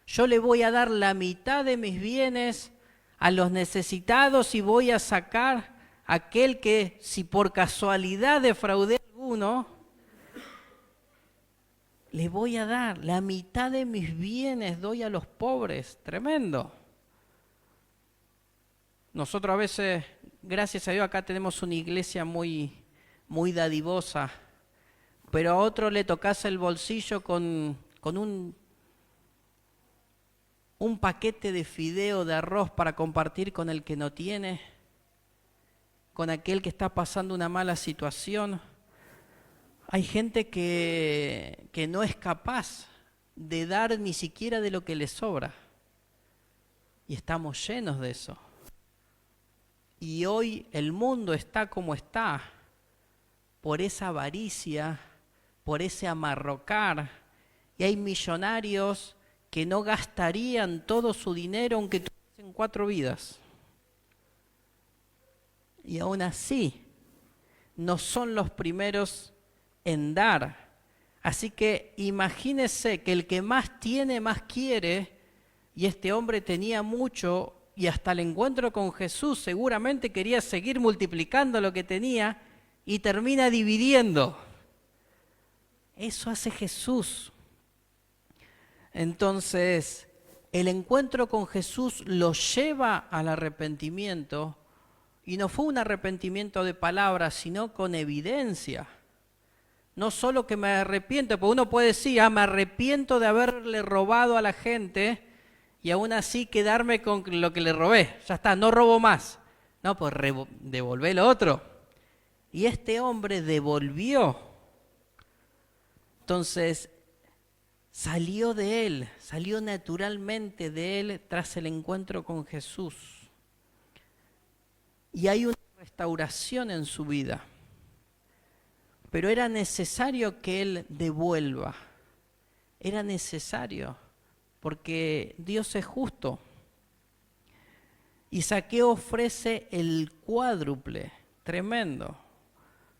Yo le voy a dar la mitad de mis bienes a los necesitados y voy a sacar a aquel que, si por casualidad defraudé a alguno, le voy a dar la mitad de mis bienes, doy a los pobres. Tremendo. Nosotros a veces, gracias a Dios, acá tenemos una iglesia muy dadivosa, pero a otro le tocas el bolsillo con un paquete de fideo, de arroz para compartir con el que no tiene, con aquel que está pasando una mala situación. Hay gente que no es capaz de dar ni siquiera de lo que le sobra. Y estamos llenos de eso. Y hoy el mundo está como está, por esa avaricia, por ese amarrocar. Y hay millonarios que no gastarían todo su dinero aunque tuviesen 4 vidas. Y aún así, no son los primeros en dar. Así que imagínese que el que más tiene, más quiere, y este hombre tenía mucho, y hasta el encuentro con Jesús seguramente quería seguir multiplicando lo que tenía, y termina dividiendo. Eso hace Jesús. Entonces, el encuentro con Jesús lo lleva al arrepentimiento, y no fue un arrepentimiento de palabras, sino con evidencia. No solo que me arrepiento, porque uno puede decir, me arrepiento de haberle robado a la gente y aún así quedarme con lo que le robé. Ya está, no robo más. No, pues devolvé lo otro. Y este hombre devolvió. Entonces, salió de él, salió naturalmente de él tras el encuentro con Jesús. Y hay una restauración en su vida. Pero era necesario que él devuelva. Era necesario, porque Dios es justo. Y Zaqueo ofrece el cuádruple, tremendo.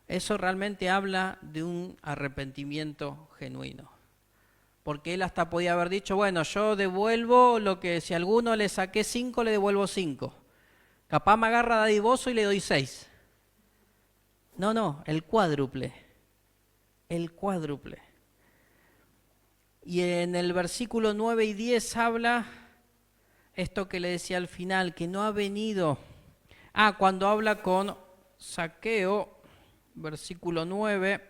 Eso realmente habla de un arrepentimiento genuino. Porque él hasta podía haber dicho, bueno, yo devuelvo lo que, si a alguno le saqué 5, le devuelvo 5. Capaz me agarra dadivoso y le doy 6. No, el cuádruple. El cuádruple. Y en el versículo 9 y 10 habla esto que le decía al final, que no ha venido. Cuando habla con Zaqueo, versículo 9,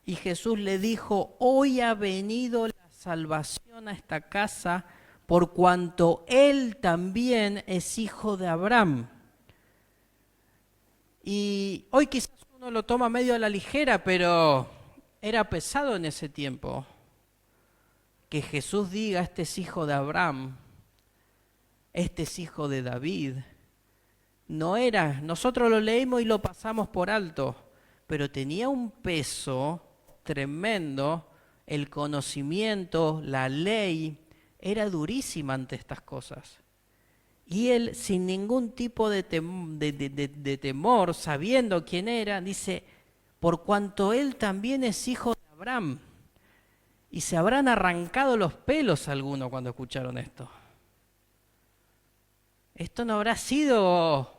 y Jesús le dijo, hoy ha venido la salvación a esta casa, por cuanto él también es hijo de Abraham. Y hoy quizás uno lo toma medio a la ligera, pero era pesado en ese tiempo que Jesús diga, este es hijo de Abraham, este es hijo de David. No era, nosotros lo leímos y lo pasamos por alto, pero tenía un peso tremendo, el conocimiento, la ley, era durísima ante estas cosas. Y él, sin ningún tipo de temor, sabiendo quién era, dice, por cuanto él también es hijo de Abraham. Y se habrán arrancado los pelos algunos cuando escucharon esto. Esto no habrá sido,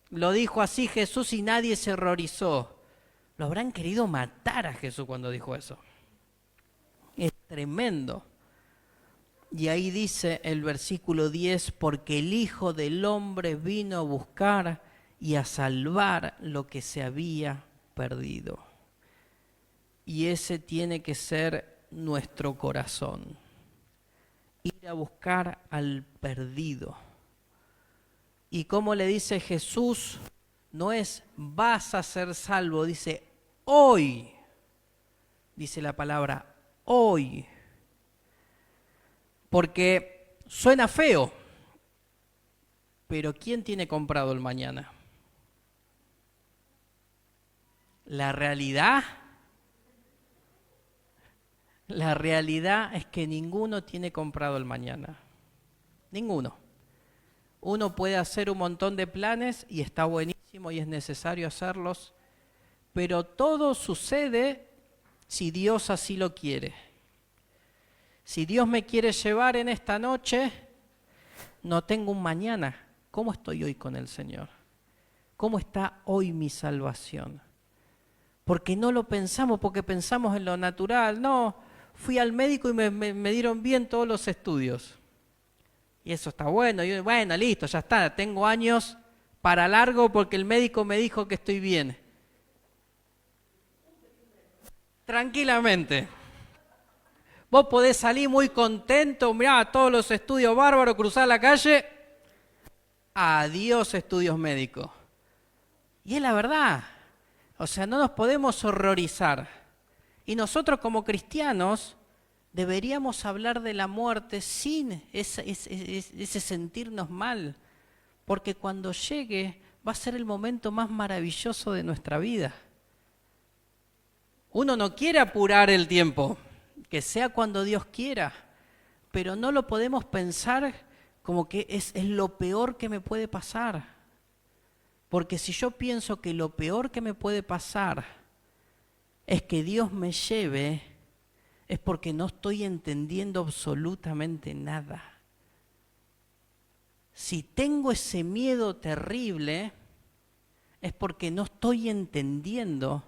lo dijo así Jesús y nadie se horrorizó. Lo habrán querido matar a Jesús cuando dijo eso. Es tremendo. Y ahí dice el versículo 10, porque el Hijo del Hombre vino a buscar y a salvar lo que se había perdido. Y ese tiene que ser nuestro corazón. Ir a buscar al perdido. Y como le dice Jesús, no es vas a ser salvo, dice hoy. Dice la palabra hoy. Porque suena feo, pero ¿quién tiene comprado el mañana? La realidad es que ninguno tiene comprado el mañana. Ninguno. Uno puede hacer un montón de planes y está buenísimo y es necesario hacerlos, pero todo sucede si Dios así lo quiere. Si Dios me quiere llevar en esta noche, no tengo un mañana. ¿Cómo estoy hoy con el Señor? ¿Cómo está hoy mi salvación? Porque no lo pensamos, porque pensamos en lo natural. No, fui al médico y me dieron bien todos los estudios. Y eso está bueno. Y bueno, listo, ya está. Tengo años para largo porque el médico me dijo que estoy bien. Tranquilamente. Vos podés salir muy contento, mirá, todos los estudios bárbaros, cruzar la calle. Adiós estudios médicos. Y es la verdad. O sea, no nos podemos horrorizar. Y nosotros como cristianos deberíamos hablar de la muerte sin ese sentirnos mal. Porque cuando llegue va a ser el momento más maravilloso de nuestra vida. Uno no quiere apurar el tiempo. Que sea cuando Dios quiera, pero no lo podemos pensar como que es lo peor que me puede pasar. Porque si yo pienso que lo peor que me puede pasar es que Dios me lleve, es porque no estoy entendiendo absolutamente nada. Si tengo ese miedo terrible, es porque no estoy entendiendo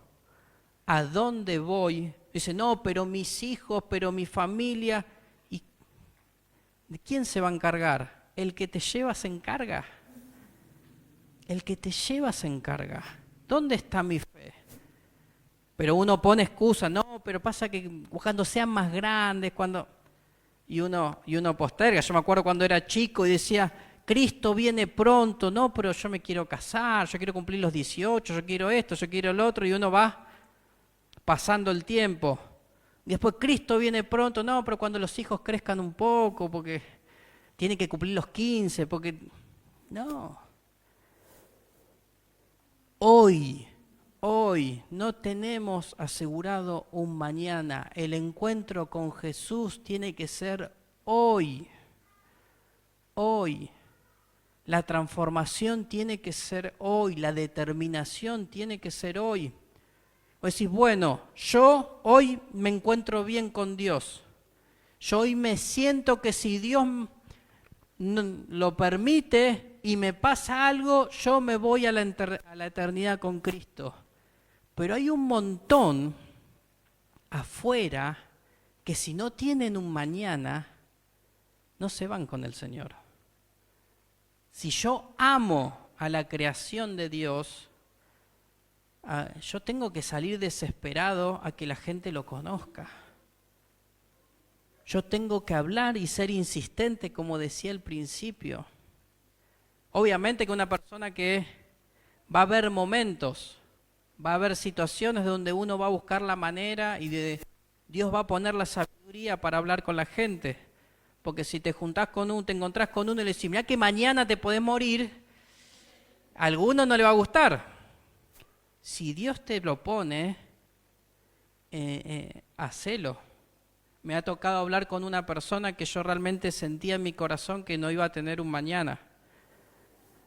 a dónde voy. Dice, no, pero mis hijos, pero mi familia. ¿Y de quién se va a encargar? El que te lleva se encarga. El que te lleva se encarga. ¿Dónde está mi fe? Pero uno pone excusa, no, pero pasa que cuando sean más grandes, y uno posterga. Yo me acuerdo cuando era chico y decía, Cristo viene pronto, no, pero yo me quiero casar, yo quiero cumplir los 18, yo quiero esto, yo quiero el otro, y uno va pasando el tiempo. Después Cristo viene pronto, no, pero cuando los hijos crezcan un poco, porque tienen que cumplir los 15, porque... No. Hoy no tenemos asegurado un mañana. El encuentro con Jesús tiene que ser hoy. Hoy. La transformación tiene que ser hoy. La determinación tiene que ser hoy. O decís, bueno, yo hoy me encuentro bien con Dios. Yo hoy me siento que si Dios lo permite y me pasa algo, yo me voy a la eternidad con Cristo. Pero hay un montón afuera que si no tienen un mañana, no se van con el Señor. Si yo amo a la creación de Dios, yo tengo que salir desesperado a que la gente lo conozca. Yo tengo que hablar y ser insistente, como decía al principio. Obviamente que una persona que va a haber momentos, va a haber situaciones donde uno va a buscar la manera y Dios va a poner la sabiduría para hablar con la gente. Porque si te encontrás con uno y le decís, mirá que mañana te podés morir, a alguno no le va a gustar. Si Dios te lo pone, hacelo. Me ha tocado hablar con una persona que yo realmente sentía en mi corazón que no iba a tener un mañana.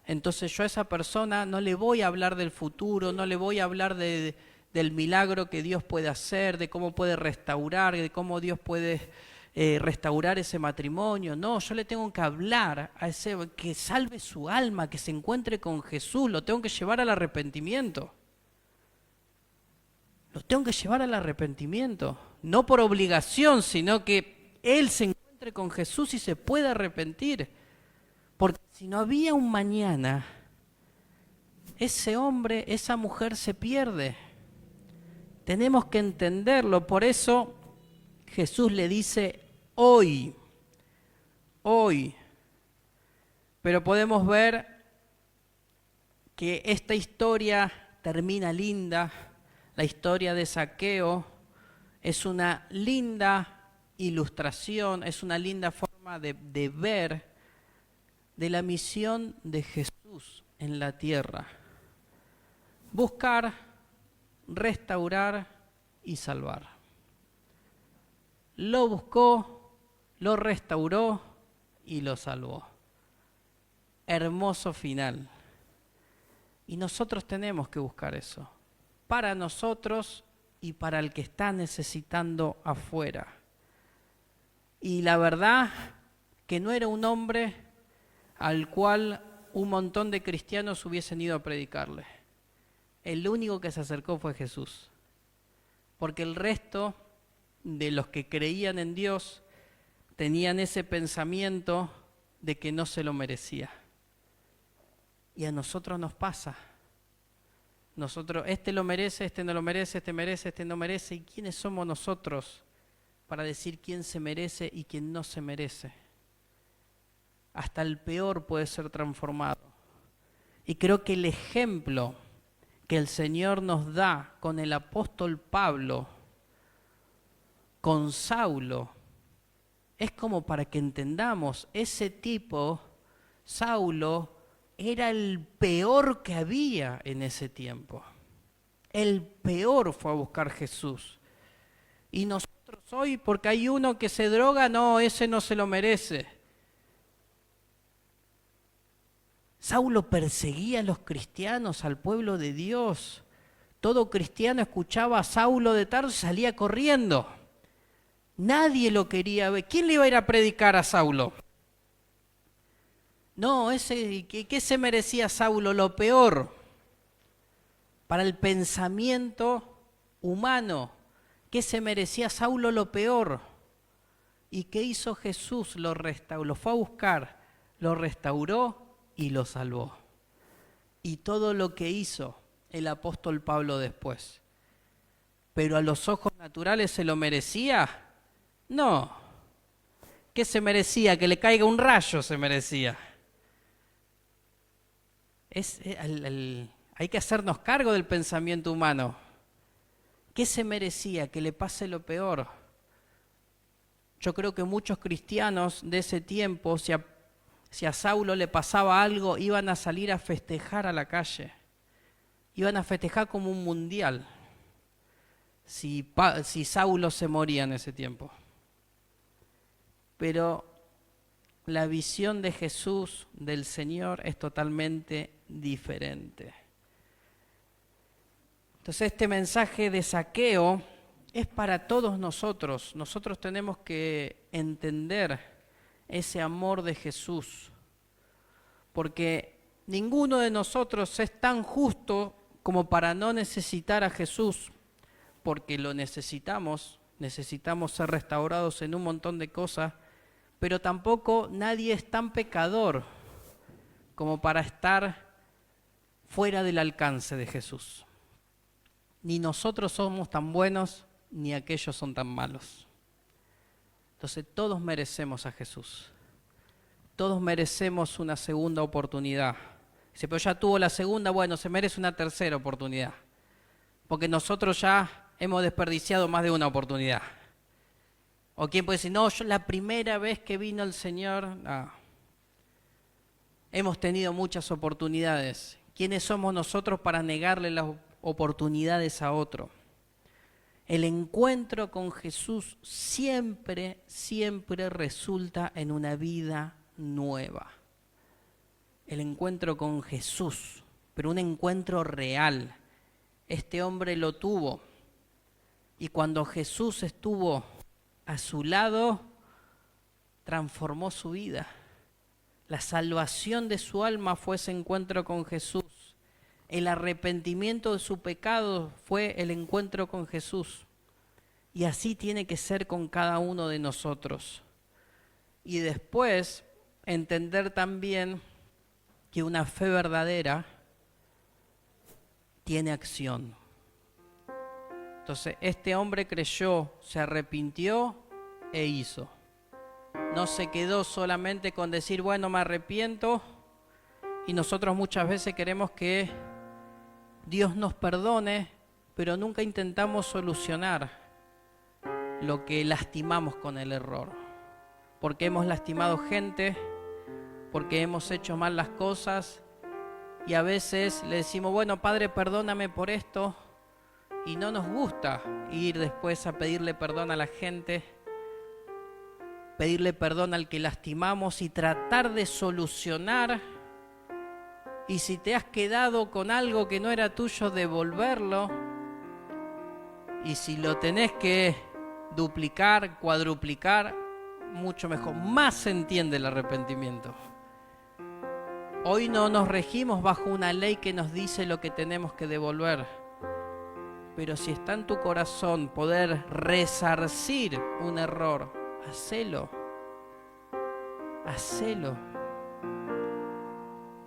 Entonces yo a esa persona no le voy a hablar del futuro, no le voy a hablar del milagro que Dios puede hacer, de cómo puede restaurar, de cómo Dios puede restaurar ese matrimonio. No, yo le tengo que hablar a ese que salve su alma, que se encuentre con Jesús, lo tengo que llevar al arrepentimiento. Lo tengo que llevar al arrepentimiento, no por obligación, sino que él se encuentre con Jesús y se pueda arrepentir. Porque si no había un mañana, ese hombre, esa mujer se pierde. Tenemos que entenderlo, por eso Jesús le dice hoy. Pero podemos ver que esta historia termina linda. La historia de Zaqueo es una linda ilustración, es una linda forma de ver de la misión de Jesús en la tierra. Buscar, restaurar y salvar. Lo buscó, lo restauró y lo salvó. Hermoso final. Y nosotros tenemos que buscar eso. Para nosotros y para el que está necesitando afuera. Y la verdad que no era un hombre al cual un montón de cristianos hubiesen ido a predicarle. El único que se acercó fue Jesús. Porque el resto de los que creían en Dios tenían ese pensamiento de que no se lo merecía. Y a nosotros nos pasa. Nosotros, este lo merece, este no lo merece, este merece, este no merece. ¿Y quiénes somos nosotros para decir quién se merece y quién no se merece? Hasta el peor puede ser transformado. Y creo que el ejemplo que el Señor nos da con el apóstol Pablo, con Saulo, es como para que entendamos, ese tipo, Saulo, era el peor que había en ese tiempo. El peor fue a buscar Jesús. Y nosotros hoy, porque hay uno que se droga, no, ese no se lo merece. Saulo perseguía a los cristianos, al pueblo de Dios. Todo cristiano escuchaba a Saulo de Tarso y salía corriendo. Nadie lo quería ver. ¿Quién le iba a ir a predicar a Saulo? No, ¿qué se merecía Saulo? Lo peor. Para el pensamiento humano, ¿qué se merecía Saulo? Lo peor. ¿Y qué hizo Jesús? Lo restauró, lo fue a buscar, lo restauró y lo salvó. Y todo lo que hizo el apóstol Pablo después. ¿Pero a los ojos naturales se lo merecía? No. ¿Qué se merecía? Que le caiga un rayo se merecía. Hay que hacernos cargo del pensamiento humano. ¿Qué se merecía? Que le pase lo peor. Yo creo que muchos cristianos de ese tiempo, si a Saulo le pasaba algo, iban a salir a festejar a la calle. Iban a festejar como un mundial. Si Saulo se moría en ese tiempo. Pero la visión de Jesús, del Señor, es totalmente diferente. Entonces este mensaje de Zaqueo es para todos nosotros. Nosotros tenemos que entender ese amor de Jesús, porque ninguno de nosotros es tan justo como para no necesitar a Jesús, porque lo necesitamos ser restaurados en un montón de cosas, pero tampoco nadie es tan pecador como para estar fuera del alcance de Jesús. Ni nosotros somos tan buenos, ni aquellos son tan malos. Entonces todos merecemos a Jesús. Todos merecemos una segunda oportunidad. Dice, pero ya tuvo la segunda, bueno, se merece una tercera oportunidad. Porque nosotros ya hemos desperdiciado más de una oportunidad. O quien puede decir, no, yo la primera vez que vino el Señor, no. Hemos tenido muchas oportunidades. ¿Quiénes somos nosotros para negarle las oportunidades a otro? El encuentro con Jesús siempre, siempre resulta en una vida nueva. El encuentro con Jesús, pero un encuentro real. Este hombre lo tuvo. Y cuando Jesús estuvo a su lado, transformó su vida. La salvación de su alma fue ese encuentro con Jesús. El arrepentimiento de su pecado fue el encuentro con Jesús. Y así tiene que ser con cada uno de nosotros. Y después entender también que una fe verdadera tiene acción. Entonces, este hombre creyó, se arrepintió e hizo. No se quedó solamente con decir, bueno, me arrepiento. Y nosotros muchas veces queremos que Dios nos perdone, pero nunca intentamos solucionar lo que lastimamos con el error. Porque hemos lastimado gente, porque hemos hecho mal las cosas, y a veces le decimos, bueno, Padre, perdóname por esto, y no nos gusta ir después a pedirle perdón a la gente, pedirle perdón al que lastimamos y tratar de solucionar. Y si te has quedado con algo que no era tuyo, devolverlo. Y si lo tenés que duplicar, cuadruplicar, mucho mejor. Más se entiende el arrepentimiento. Hoy no nos regimos bajo una ley que nos dice lo que tenemos que devolver. Pero si está en tu corazón poder resarcir un error, hacelo. Hacelo.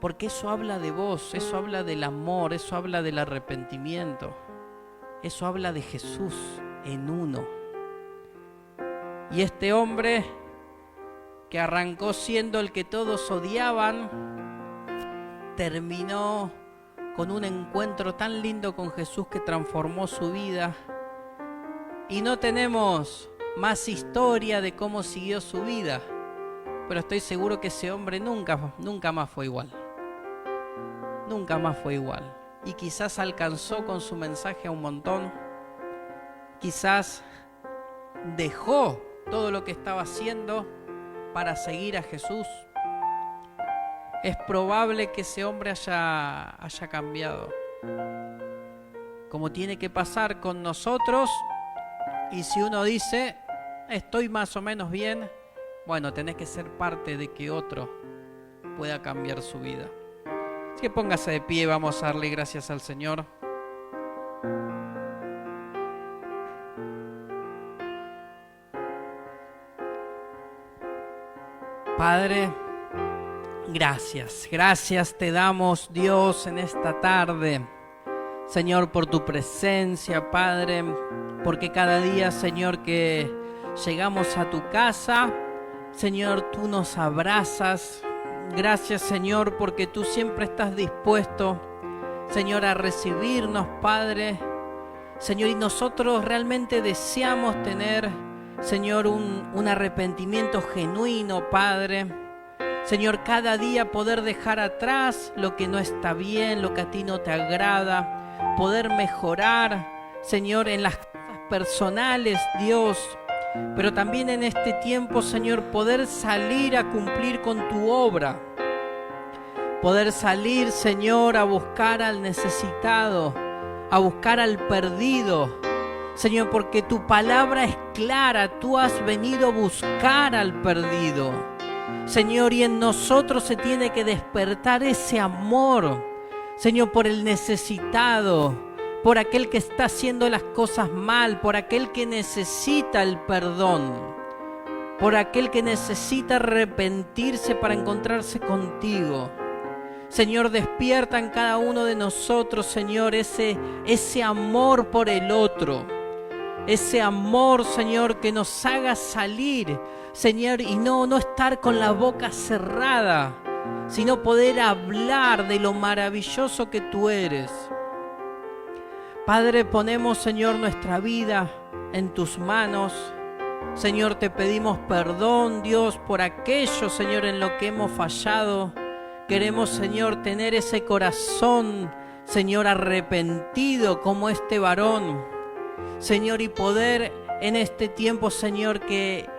Porque eso habla de vos, eso habla del amor, eso habla del arrepentimiento. Eso habla de Jesús en uno. Y este hombre que arrancó siendo el que todos odiaban, terminó con un encuentro tan lindo con Jesús que transformó su vida. Y no tenemos más historia de cómo siguió su vida, pero estoy seguro que ese hombre nunca más fue igual. Nunca más fue igual. Y quizás alcanzó con su mensaje a un montón. Quizás dejó todo lo que estaba haciendo para seguir a Jesús. Es probable que ese hombre haya cambiado. Como tiene que pasar con nosotros. Y si uno dice, estoy más o menos bien, bueno, tenés que ser parte de que otro pueda cambiar su vida. Así que póngase de pie, vamos a darle gracias al Señor. Padre, gracias te damos, Dios, en esta tarde. Señor, por tu presencia, Padre, porque cada día, Señor, que llegamos a tu casa, Señor, tú nos abrazas. Gracias, Señor, porque tú siempre estás dispuesto, Señor, a recibirnos, Padre. Señor, y nosotros realmente deseamos tener, Señor, un arrepentimiento genuino, Padre. Señor, cada día poder dejar atrás lo que no está bien, lo que a ti no te agrada, poder mejorar, Señor, en las cosas personales, Dios, pero también en este tiempo, Señor, poder salir a cumplir con tu obra, poder salir, Señor, a buscar al necesitado, a buscar al perdido, Señor, porque tu palabra es clara, tú has venido a buscar al perdido. Señor, y en nosotros se tiene que despertar ese amor, Señor, por el necesitado, por aquel que está haciendo las cosas mal, por aquel que necesita el perdón, por aquel que necesita arrepentirse para encontrarse contigo. Señor, despierta en cada uno de nosotros, Señor, ese amor por el otro. Ese amor, Señor, que nos haga salir, Señor, y no estar con la boca cerrada, sino poder hablar de lo maravilloso que tú eres. Padre, ponemos, Señor, nuestra vida en tus manos. Señor, te pedimos perdón, Dios, por aquello, Señor, en lo que hemos fallado. Queremos, Señor, tener ese corazón, Señor, arrepentido como este varón. Señor, y poder en este tiempo, Señor, que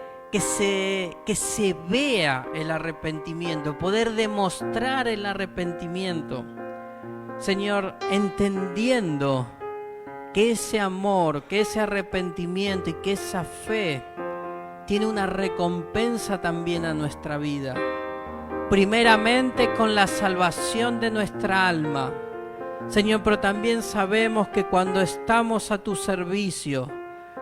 se vea el arrepentimiento, poder demostrar el arrepentimiento. Señor, entendiendo que ese amor, que ese arrepentimiento y que esa fe tiene una recompensa también a nuestra vida. Primeramente con la salvación de nuestra alma. Señor, pero también sabemos que cuando estamos a tu servicio,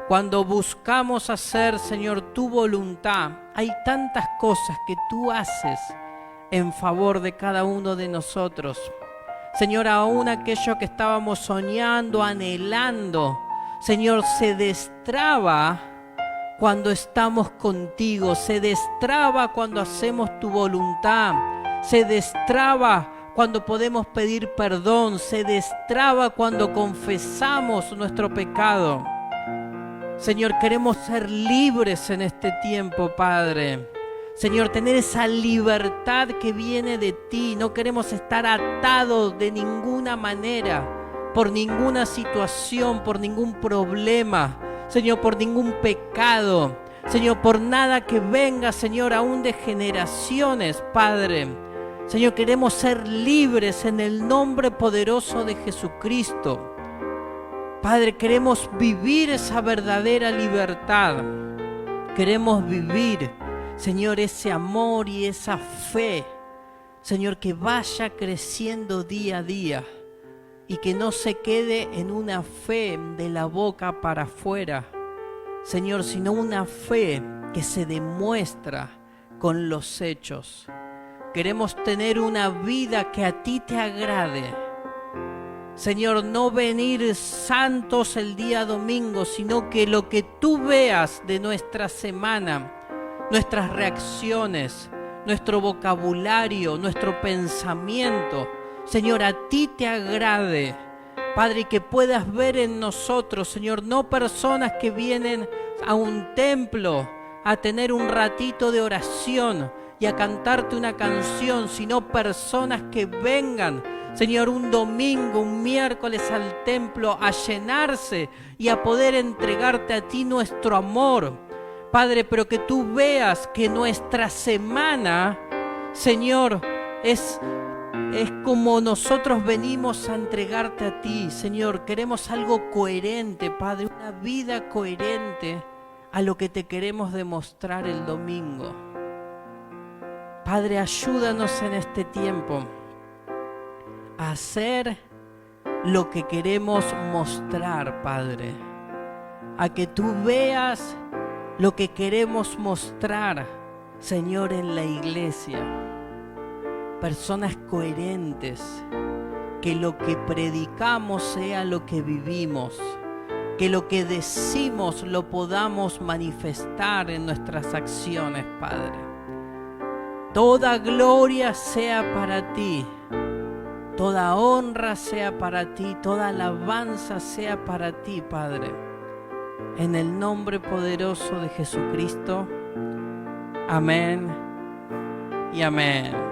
cuando buscamos hacer, Señor, tu voluntad, hay tantas cosas que tú haces en favor de cada uno de nosotros. Señor, aún aquello que estábamos soñando, anhelando, Señor, se destraba cuando estamos contigo, se destraba cuando hacemos tu voluntad, se destraba cuando podemos pedir perdón, se destraba cuando confesamos nuestro pecado. Señor, queremos ser libres en este tiempo, Padre. Señor, tener esa libertad que viene de ti. No queremos estar atados de ninguna manera, por ninguna situación, por ningún problema, Señor, por ningún pecado. Señor, por nada que venga, Señor, aún de generaciones, Padre. Señor, queremos ser libres en el nombre poderoso de Jesucristo. Padre, queremos vivir esa verdadera libertad. Queremos vivir, Señor, ese amor y esa fe, Señor, que vaya creciendo día a día y que no se quede en una fe de la boca para afuera, Señor, sino una fe que se demuestra con los hechos. Queremos tener una vida que a ti te agrade. Señor, no venir santos el día domingo, sino que lo que tú veas de nuestra semana, nuestras reacciones, nuestro vocabulario, nuestro pensamiento, Señor, a ti te agrade. Padre, que puedas ver en nosotros, Señor, no personas que vienen a un templo a tener un ratito de oración y a cantarte una canción, sino personas que vengan, Señor, un domingo, un miércoles al templo a llenarse y a poder entregarte a ti nuestro amor. Padre, pero que tú veas que nuestra semana, Señor, es como nosotros venimos a entregarte a ti, Señor. Queremos algo coherente, Padre, una vida coherente a lo que te queremos demostrar el domingo. Padre, ayúdanos en este tiempo a hacer lo que queremos mostrar, Padre. A que tú veas lo que queremos mostrar, Señor, en la iglesia. Personas coherentes, que lo que predicamos sea lo que vivimos, que lo que decimos lo podamos manifestar en nuestras acciones, Padre. Toda gloria sea para ti, toda honra sea para ti, toda alabanza sea para ti, Padre. En el nombre poderoso de Jesucristo. Amén y amén.